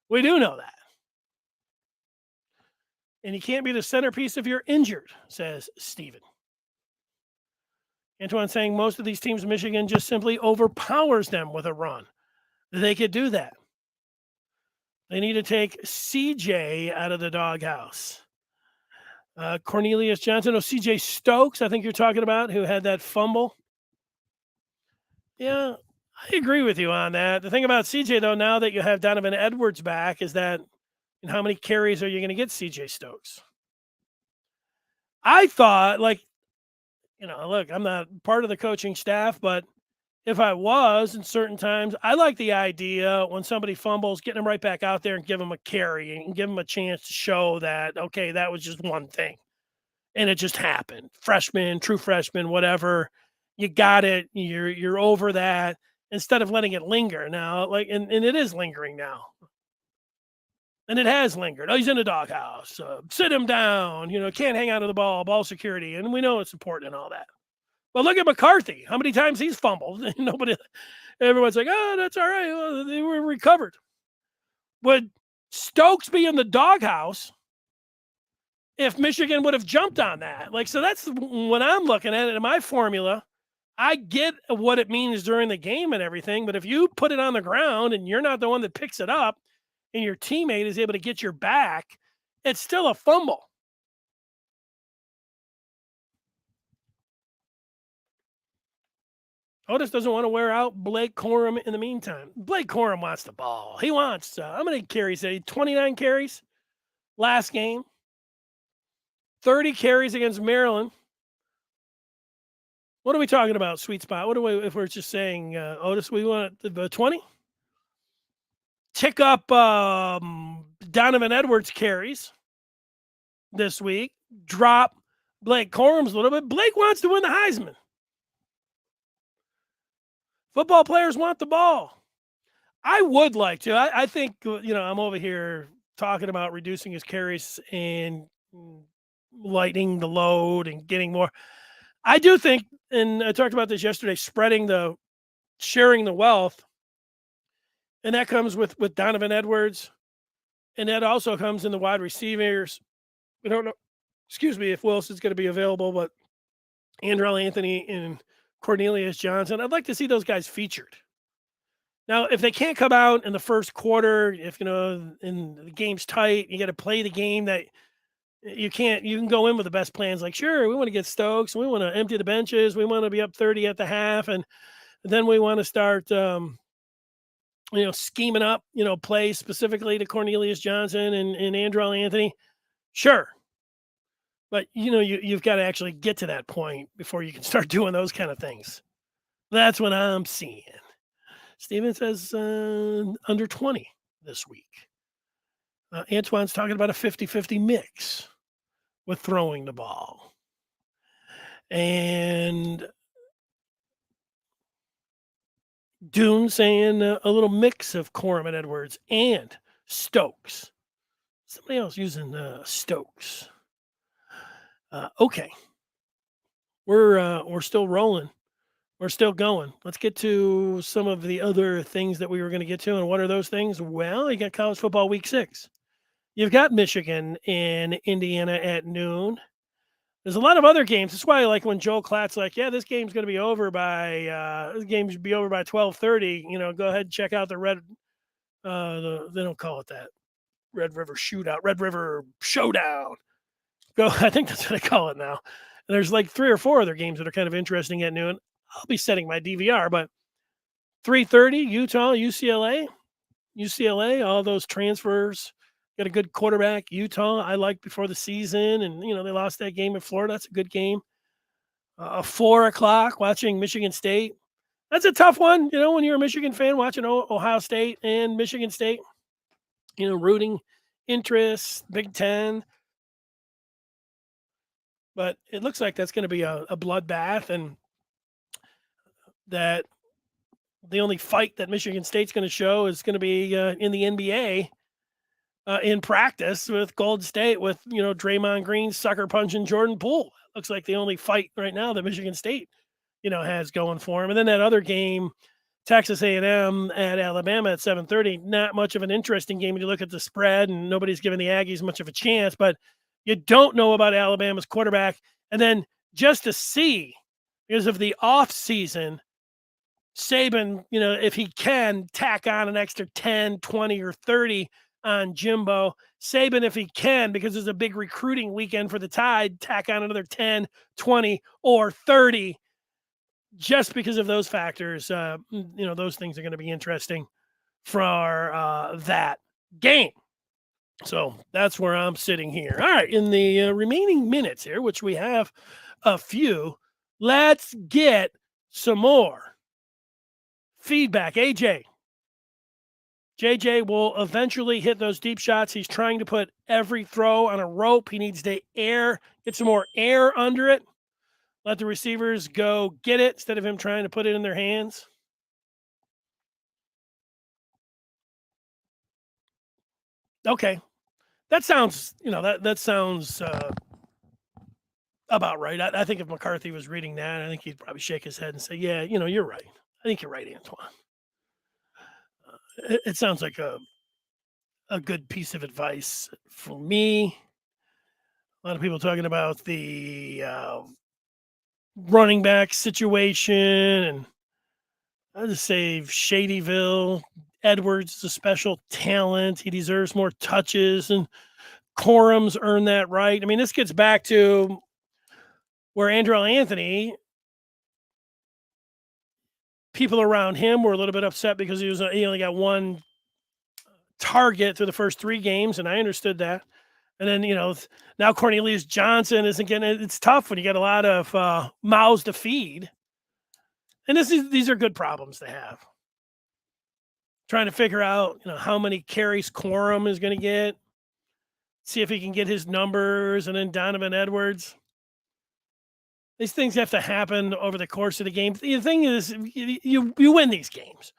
We do know that. And you can't be the centerpiece if you're injured, says Steven. Antoine saying most of these teams in Michigan just simply overpowers them with a run. They could do that. They need to take CJ out of the doghouse. Cornelius Johnson, CJ Stokes, I think you're talking about, who had that fumble. Yeah, I agree with you on that. The thing about CJ, though, now that you have Donovan Edwards back, is that how many carries are you going to get CJ Stokes? I thought, look, I'm not part of the coaching staff, but if I was, in certain times, I like the idea when somebody fumbles, getting them right back out there and give them a carry and give them a chance to show that, okay, that was just one thing. And it just happened. Freshman, true freshman, whatever. You got it. You're over that. Instead of letting it linger now, and it is lingering now. And it has lingered. Oh, he's in the doghouse. Sit him down. Can't hang out of the ball security. And we know it's important and all that. Well, look at McCarthy. How many times he's fumbled? Everyone's like, oh, that's all right. Well, they were recovered. Would Stokes be in the doghouse if Michigan would have jumped on that? So that's when I'm looking at it in my formula. I get what it means during the game and everything, but if you put it on the ground and you're not the one that picks it up and your teammate is able to get your back, it's still a fumble. Otis doesn't want to wear out Blake Corum in the meantime. Blake Corum wants the ball. He wants, how many carries? 29 carries last game. 30 carries against Maryland. What are we talking about, sweet spot? If we're just saying, Otis, we want the 20? Tick up Donovan Edwards carries this week. Drop Blake Corum's a little bit. Blake wants to win the Heisman. Football players want the ball. I would like to. I think, I'm over here talking about reducing his carries and lightening the load and getting more. I do think, and I talked about this yesterday, sharing the wealth, and that comes with Donovan Edwards, and that also comes in the wide receivers. We don't know, if Wilson's going to be available, but Andrell Anthony and Cornelius Johnson, I'd like to see those guys featured. Now, if they can't come out in the first quarter, if and the game's tight, you got to play the game that you can go in with the best plans. Like, sure, we want to get Stokes, we want to empty the benches, we want to be up 30 at the half, and then we want to start, scheming up, plays specifically to Cornelius Johnson and Andrell Anthony. Sure. But, you've got to actually get to that point before you can start doing those kind of things. That's what I'm seeing. Steven says under 20 this week. Antoine's talking about a 50-50 mix with throwing the ball. And Dune saying a little mix of Corum and Edwards and Stokes. Somebody else using Stokes. Okay. We're still rolling. We're still going. Let's get to some of the other things that we were going to get to. And what are those things? Well, you got college football week 6. You've got Michigan and Indiana at noon. There's a lot of other games. That's why I like when Joel Klatt's like, yeah, this game's going to be over by 12:30. Go ahead and check out the Red. They don't call it that. Red River Shootout. Red River Showdown. I think that's what they call it now. And there's like 3 or 4 other games that are kind of interesting at noon. I'll be setting my DVR, but 3:30, Utah, UCLA, all those transfers. Got a good quarterback, Utah, I liked before the season, and, they lost that game in Florida. That's a good game. 4 o'clock, watching Michigan State. That's a tough one, when you're a Michigan fan watching Ohio State and Michigan State, rooting interest, Big Ten. But it looks like that's going to be a bloodbath, and that the only fight that Michigan State's going to show is going to be in the NBA in practice with Golden State with, Draymond Green sucker punching Jordan Poole. Looks like the only fight right now that Michigan State, has going for him. And then that other game, Texas A&M at Alabama at 7:30, not much of an interesting game when you look at the spread, and nobody's giving the Aggies much of a chance, but you don't know about Alabama's quarterback. And then just to see, because of the off season, Saban, if he can tack on an extra 10, 20, or 30 on Jimbo. Saban, if he can, because it's a big recruiting weekend for the Tide, tack on another 10, 20, or 30 just because of those factors. Those things are going to be interesting for that game. So that's where I'm sitting here. All right, in the remaining minutes here, which we have a few, let's get some more feedback. JJ will eventually hit those deep shots. He's trying to put every throw on a rope. He needs to get some more air under it. Let the receivers go get it instead of him trying to put it in their hands. Okay. That sounds, that sounds about right. I think if McCarthy was reading that, I think he'd probably shake his head and say, yeah, you're right. I think you're right, Antoine. It sounds like a good piece of advice for me. A lot of people talking about the running back situation, and I just say Shadyville. Edwards is a special talent. He deserves more touches, and Corum's earned that right. I mean, this gets back to where Andrell Anthony, people around him were a little bit upset because he only got one target through the first 3 games, and I understood that. And then, now Cornelius Johnson isn't getting it. It's tough when you get a lot of mouths to feed. And these are good problems to have. Trying to figure out, how many carries Corum is going to get. See if he can get his numbers, and then Donovan Edwards. These things have to happen over the course of the game. The thing is, you win these games.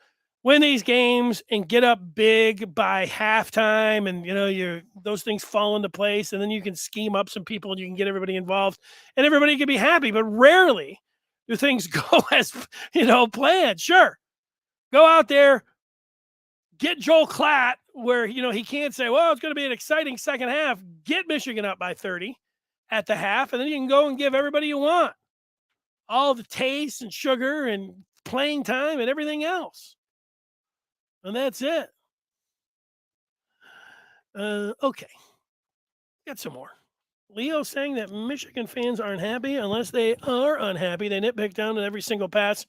win these games and get up big by halftime, and those things fall into place, and then you can scheme up some people and you can get everybody involved and everybody can be happy. But rarely do things go as planned. Sure, go out there, get Joel Klatt where he can't say, well, it's going to be an exciting second half. Get Michigan up by 30 at the half, and then you can go and give everybody you want all the taste and sugar and playing time and everything else. And that's it. Okay. Got some more. Leo saying that Michigan fans aren't happy unless they are unhappy. They nitpick down to every single pass.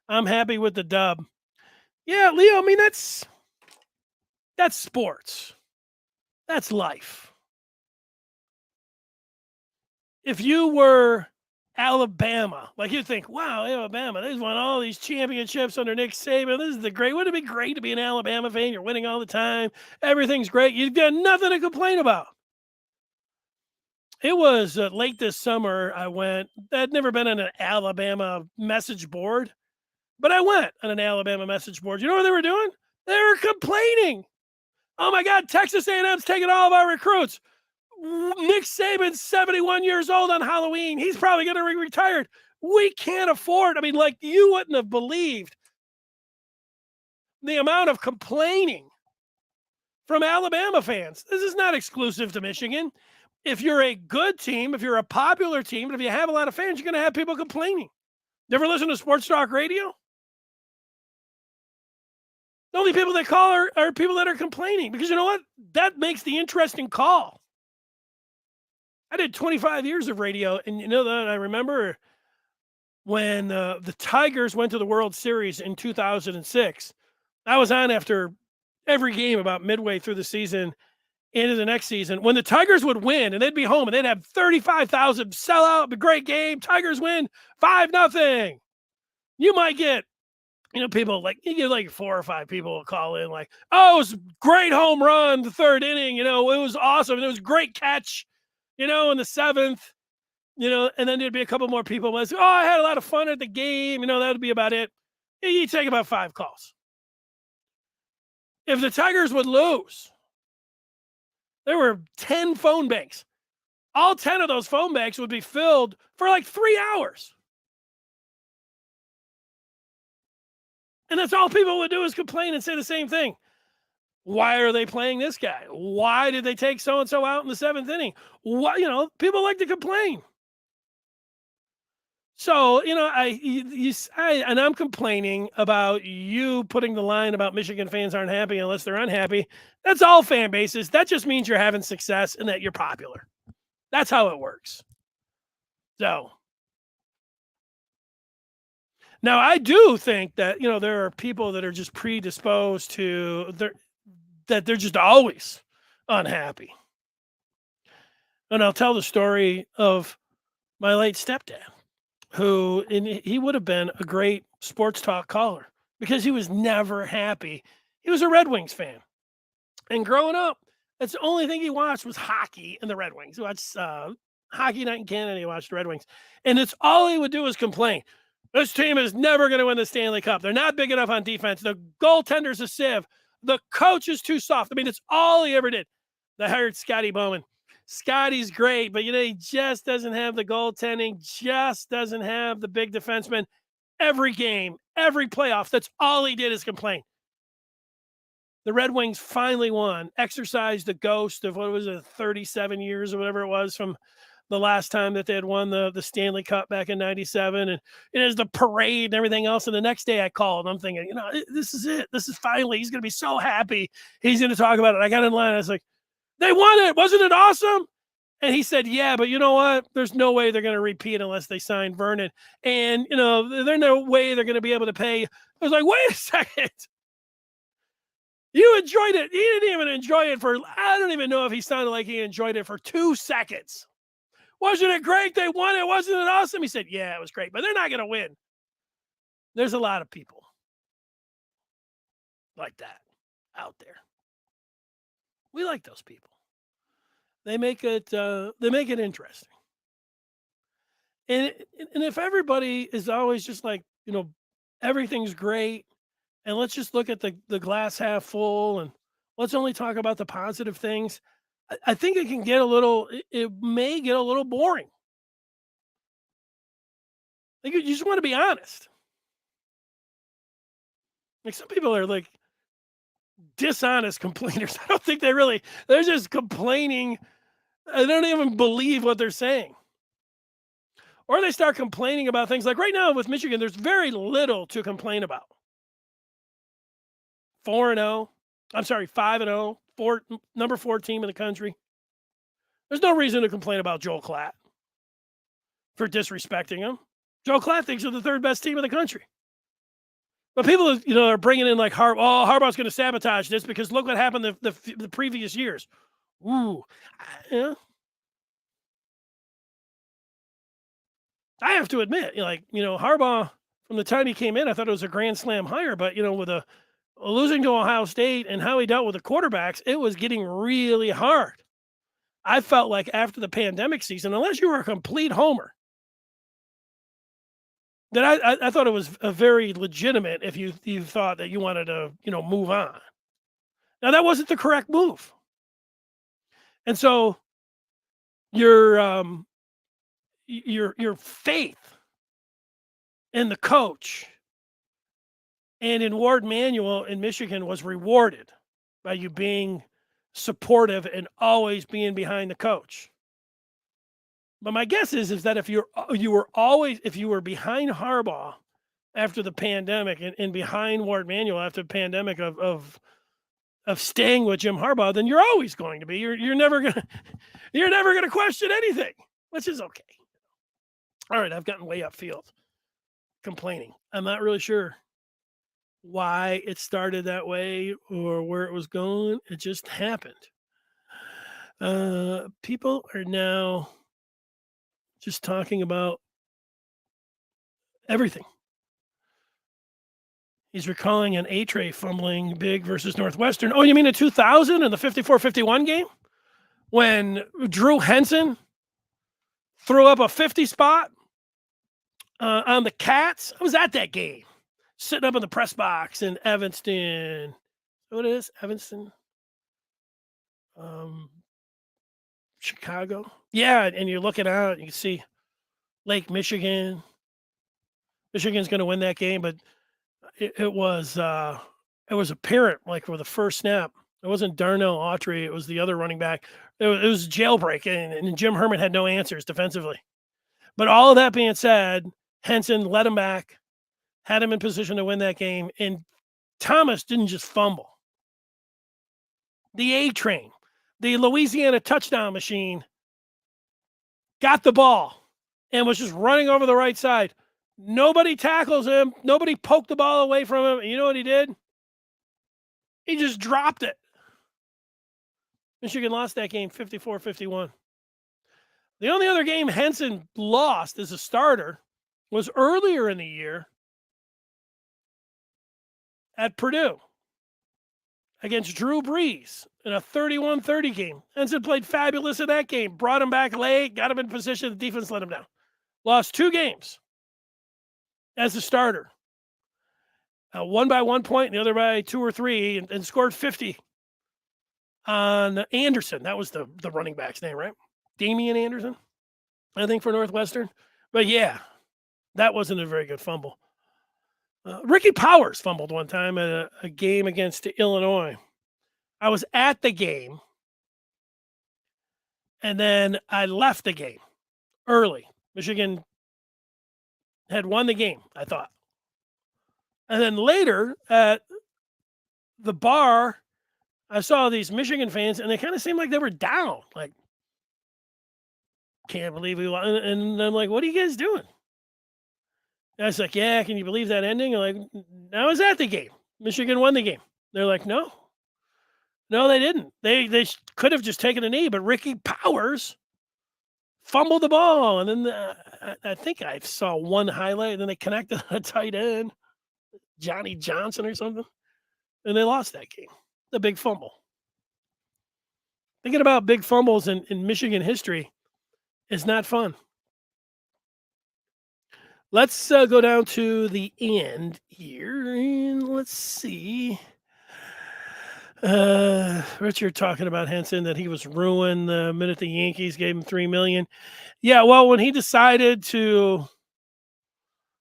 I'm happy with the dub. Yeah, Leo, I mean, that's sports. That's life. If you were Alabama, like you think, wow, Alabama, they've won all these championships under Nick Saban. This is wouldn't it be great to be an Alabama fan? You're winning all the time. Everything's great. You've got nothing to complain about. It was late this summer. I went. I'd never been on an Alabama message board, but I went on an Alabama message board. You know what they were doing? They were complaining. Oh my God, Texas A&M's taking all of our recruits. Nick Saban's 71 years old on Halloween. He's probably going to be retired. We can't afford. I mean, like, you wouldn't have believed the amount of complaining from Alabama fans. This is not exclusive to Michigan. If you're a good team, if you're a popular team, and if you have a lot of fans, you're going to have people complaining. You ever listen to sports talk radio? The only people that call are people that are complaining, because you know what? That makes the interesting call. I did 25 years of radio, and you know that I remember when the Tigers went to the World Series in 2006. I was on after every game about midway through the season into the next season. When the Tigers would win, and they'd be home, and they'd have 35,000 sellout, a great game. Tigers win 5-0. You might get, people like, you get like 4 or 5 people will call in like, oh, it was a great home run, the third inning. It was awesome. And it was a great catch. In the 7th, and then there'd be a couple more people who say, oh, I had a lot of fun at the game. That would be about it. You take about 5 calls. If the Tigers would lose, there were 10 phone banks. All 10 of those phone banks would be filled for like 3 hours. And that's all people would do is complain and say the same thing. Why are they playing this guy? Why did they take so-and-so out in the 7th inning? People like to complain. So, and I'm complaining about you putting the line about Michigan fans aren't happy unless they're unhappy. That's all fan bases. That just means you're having success and that you're popular. That's how it works. So, now I do think that, there are people that are just predisposed to that they're just always unhappy. And I'll tell the story of my late stepdad, who he would have been a great sports talk caller because he was never happy. He was a Red Wings fan. And growing up, that's the only thing he watched was hockey and the Red Wings. He watched Hockey Night in Canada, he watched the Red Wings. And it's all he would do is complain. This team is never going to win the Stanley Cup. They're not big enough on defense. The goaltender's a sieve. The coach is too soft. I mean, it's all he ever did. They hired Scotty Bowman. Scotty's great, but he just doesn't have the goaltending, just doesn't have the big defenseman. Every game, every playoff, that's all he did is complain. The Red Wings finally won, exercised the ghost of, 37 years or whatever it was from the last time that they had won the Stanley Cup back in 97. And it is the parade and everything else. And the next day I called, I'm thinking, this is it. This is finally, he's going to be so happy. He's going to talk about it. I got in line. I was like, they won it. Wasn't it awesome? And he said, yeah, but you know what? There's no way they're going to repeat unless they sign Vernon. And, there's no way they're going to be able to pay. I was like, wait a second. You enjoyed it. He didn't even enjoy it I don't even know if he sounded like he enjoyed it for 2 seconds. Wasn't it great? They won it. Wasn't it awesome? He said, yeah, it was great, but they're not going to win. There's a lot of people like that out there. We like those people. They make it interesting. And if everybody is always just like, everything's great and let's just look at the glass half full, and let's only talk about the positive things, I think it can get it may get a little boring. I think you just want to be honest. Like, some people are like dishonest complainers. I don't think they're just complaining. I don't even believe what they're saying. Or they start complaining about things like right now with Michigan, there's very little to complain about. 4-0. I'm sorry, 5-0. Number 4 team in the country. There's no reason to complain about Joel Klatt for disrespecting him. Joel Klatt thinks they're the 3rd best team in the country. But people, are bringing in like Harbaugh's going to sabotage this because look what happened the previous years. Ooh, yeah. I have to admit, Harbaugh, from the time he came in, I thought it was a grand slam hire. But, with losing to Ohio State and how he dealt with the quarterbacks, it was getting really hard. I felt like after the pandemic season, unless you were a complete homer, that I thought it was a very legitimate if you thought that you wanted to, move on. Now, that wasn't the correct move. And so your faith in the coach and in Ward Manuel in Michigan was rewarded by you being supportive and always being behind the coach. But my guess is that if you were behind Harbaugh after the pandemic and behind Ward Manuel after the pandemic of staying with Jim Harbaugh, then you're always going to be. You're never gonna question anything, which is okay. All right, I've gotten way upfield complaining. I'm not really sure why it started that way or where it was going. It just happened. People are now just talking about everything. He's recalling an A-Tray fumbling big versus Northwestern. Oh, you mean in 2000 in the 54-51 game? When Drew Henson threw up a 50 spot on the Cats? I was at that game, sitting up in the press box in Evanston. What it is? Evanston? Chicago? Yeah, and you're looking out, you can see Lake Michigan. Michigan's going to win that game, but it was apparent, like, for the first snap. It wasn't Darnell Autry. It was the other running back. It was jailbreak, and Jim Herman had no answers defensively. But all of that being said, Henson led him back, had him in position to win that game, and Thomas didn't just fumble. The A-Train, the Louisiana touchdown machine, got the ball and was just running over the right side. Nobody tackles him. Nobody poked the ball away from him. And you know what he did? He just dropped it. Michigan lost that game 54-51. The only other game Henson lost as a starter was earlier in the year at Purdue against Drew Brees in a 31-30 game. Henson played fabulous in that game. Brought him back late, got him in position. The defense let him down. Lost 2 games as a starter. One by 1 point, and the other by 2 or 3, and scored 50 on Anderson. That was the running back's name, right? Damian Anderson, I think, for Northwestern. But yeah, that wasn't a very good fumble. Ricky Powers fumbled one time at a game against Illinois. I was at the game, and then I left the game early. Michigan had won the game, I thought. And then later at the bar, I saw these Michigan fans, and they kind of seemed like they were down. Like, can't believe we won. And I'm like, what are you guys doing? And I was like, yeah, can you believe that ending? I'm like, I was at the game. Michigan won the game. They're like, no, they didn't. They could have just taken a knee, but Ricky Powers fumbled the ball. And then I think I saw one highlight, and then they connected a tight end, Johnny Johnson or something, and they lost that game. The big fumble. Thinking about big fumbles in Michigan history is not fun. Let's go down to the end here, and let's see. Richard talking about Henson, that he was ruined the minute the Yankees gave him $3 million. Yeah, well, when he decided to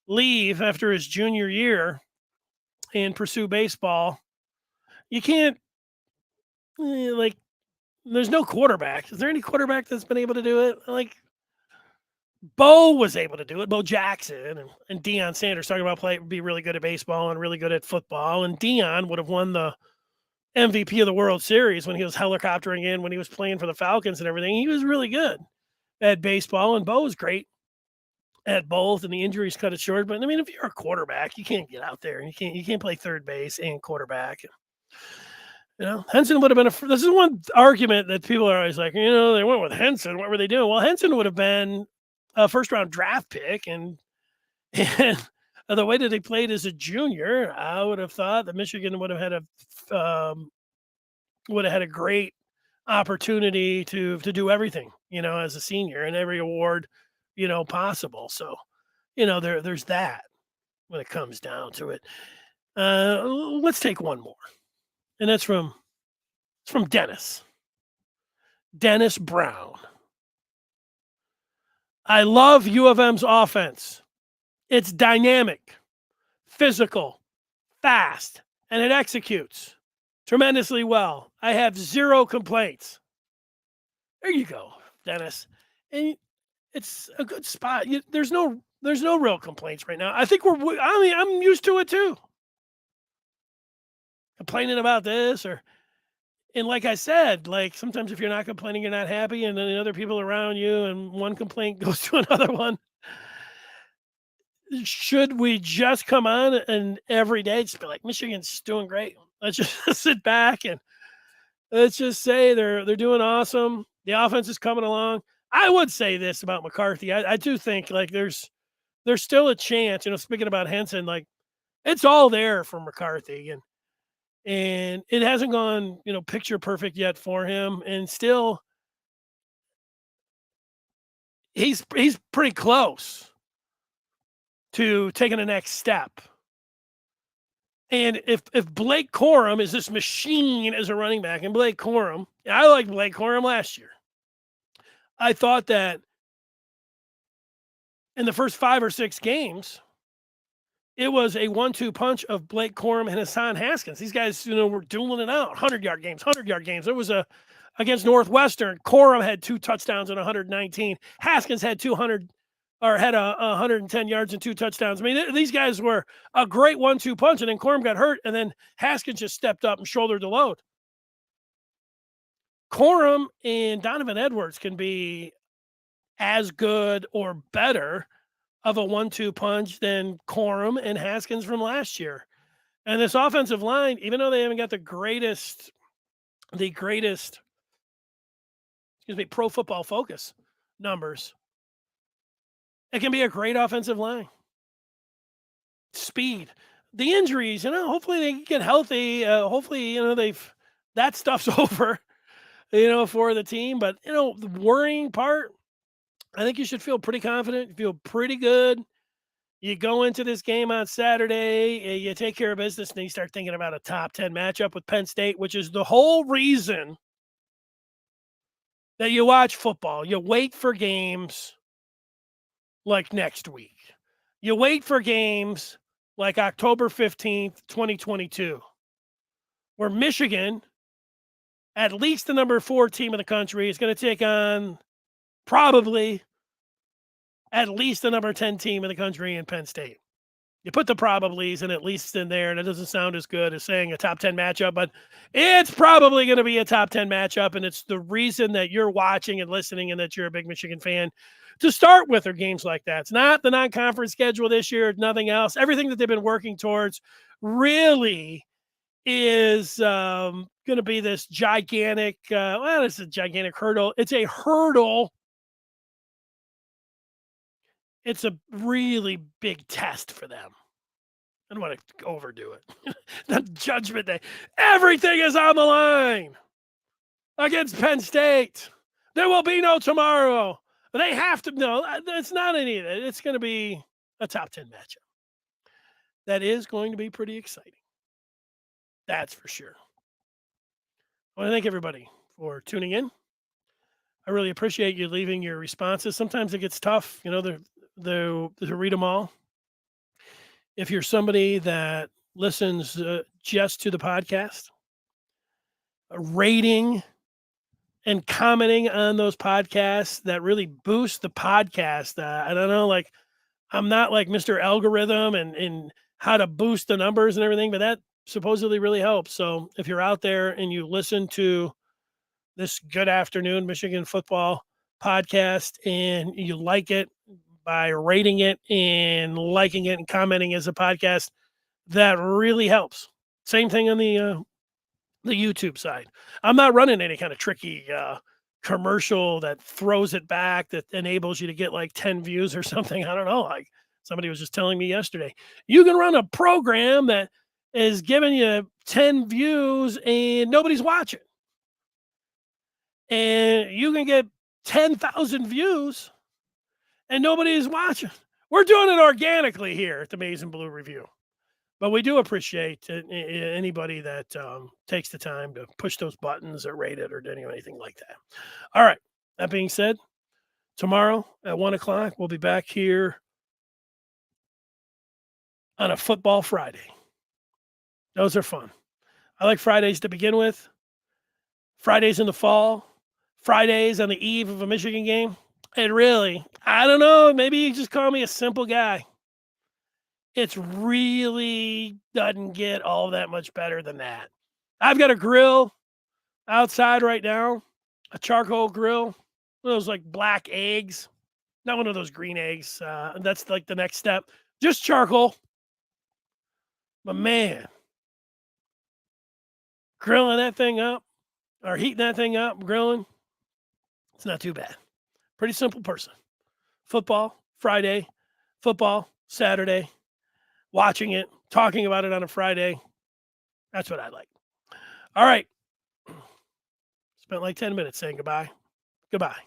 leave after his junior year and pursue baseball, you can't like. There's no quarterback. Is there any quarterback that's been able to do it? Like, Bo was able to do it. Bo Jackson and Deion Sanders talking about be really good at baseball and really good at football. And Deion would have won the MVP of the World Series when he was helicoptering in, when he was playing for the Falcons and everything. He was really good at baseball, and Bo was great at both, and the injuries cut it short. But I mean, if you're a quarterback, you can't get out there. You can't play third base and quarterback. You know, Henson would have been this is one argument that people are always like, they went with Henson. What were they doing? Well, Henson would have been a first-round draft pick, and the way that he played as a junior, I would have thought that Michigan would have had a great opportunity to do everything, as a senior, and every award, possible. So, there's that when it comes down to it. Let's take one more, and that's from Dennis Brown. I love U of M's offense. It's dynamic, physical, fast, and it executes tremendously well. I have zero complaints. There you go, Dennis. And it's a good spot. There's no real complaints right now. I think I'm used to it too. Complaining about this and like I said, like sometimes if you're not complaining, you're not happy, and then other people around you, and one complaint goes to another one. Should we just come on and every day just be like, Michigan's doing great? Let's just sit back and let's just say they're doing awesome. The offense is coming along. I would say this about McCarthy. I do think like there's still a chance, speaking about Henson, like it's all there for McCarthy, and it hasn't gone, picture perfect yet for him. And still he's pretty close to taking the next step. And if Blake Corum is this machine as a running back, and Blake Corum, I liked Blake Corum last year. I thought that in the first 5 or 6 games, it was a 1-2 punch of Blake Corum and Hassan Haskins. These guys, were dueling it out. 100-yard games. It was against Northwestern. Corum had 2 touchdowns and 119. Haskins had 110 yards and 2 touchdowns. I mean, these guys were a great 1-2 punch, and then Corum got hurt, and then Haskins just stepped up and shouldered the load. Corum and Donovan Edwards can be as good or better of a 1-2 punch than Corum and Haskins from last year. And this offensive line, even though they haven't got the greatest, Pro Football Focus numbers, it can be a great offensive line. Speed. The injuries, hopefully they get healthy. Hopefully, that stuff's over, for the team. But, the worrying part, I think you should feel pretty confident. You feel pretty good. You go into this game on Saturday, you take care of business, and then you start thinking about a top 10 matchup with Penn State, which is the whole reason that you watch football. You wait for games like next week. You wait for games like October 15th, 2022, where Michigan, at least the number 4 team in the country, is going to take on probably at least the number 10 team in the country in Penn State. You put the probablys and at least in there, and it doesn't sound as good as saying a top 10 matchup, but it's probably going to be a top 10 matchup, and it's the reason that you're watching and listening and that you're a big Michigan fan to start with are games like that. It's not the non-conference schedule this year, nothing else. Everything that they've been working towards really is going to be this gigantic, it's a gigantic hurdle. It's a hurdle. It's a really big test for them. I don't want to overdo it. The Judgment Day. Everything is on the line against Penn State. There will be no tomorrow. They have to know. It's not any of that. It's going to be a top 10 matchup. That is going to be pretty exciting. That's for sure. I want to thank everybody for tuning in. I really appreciate you leaving your responses. Sometimes it gets tough, to read them all. If you're somebody that listens just to the podcast, rating and commenting on those podcasts, that really boost the podcast. I don't know, like, I'm not like Mr. Algorithm and how to boost the numbers and everything, but that supposedly really helps. So if you're out there and you listen to this Good Afternoon Michigan Football podcast and you like it by rating it and liking it and commenting as a podcast, that really helps. Same thing on the YouTube side. I'm not running any kind of tricky commercial that throws it back that enables you to get like 10 views or something. I don't know. Like somebody was just telling me yesterday, you can run a program that is giving you 10 views and nobody's watching. And you can get 10,000 views and nobody is watching. We're doing it organically here at the Maize and Blue Review. But we do appreciate anybody that takes the time to push those buttons or rate it or do anything like that. All right. That being said, tomorrow at 1 o'clock, we'll be back here on a Football Friday. Those are fun. I like Fridays to begin with. Fridays in the fall. Fridays on the eve of a Michigan game. And really, I don't know, maybe you just call me a simple guy. It's really doesn't get all that much better than that. I've got a grill outside right now, a charcoal grill, one of those like black eggs, not one of those green eggs. That's like the next step. Just charcoal. But man, grilling that thing up or heating that thing up, grilling, it's not too bad. Pretty simple person. Football, Friday, football, Saturday, watching it, talking about it on a Friday. That's what I like. All right. Spent like 10 minutes saying goodbye. Goodbye.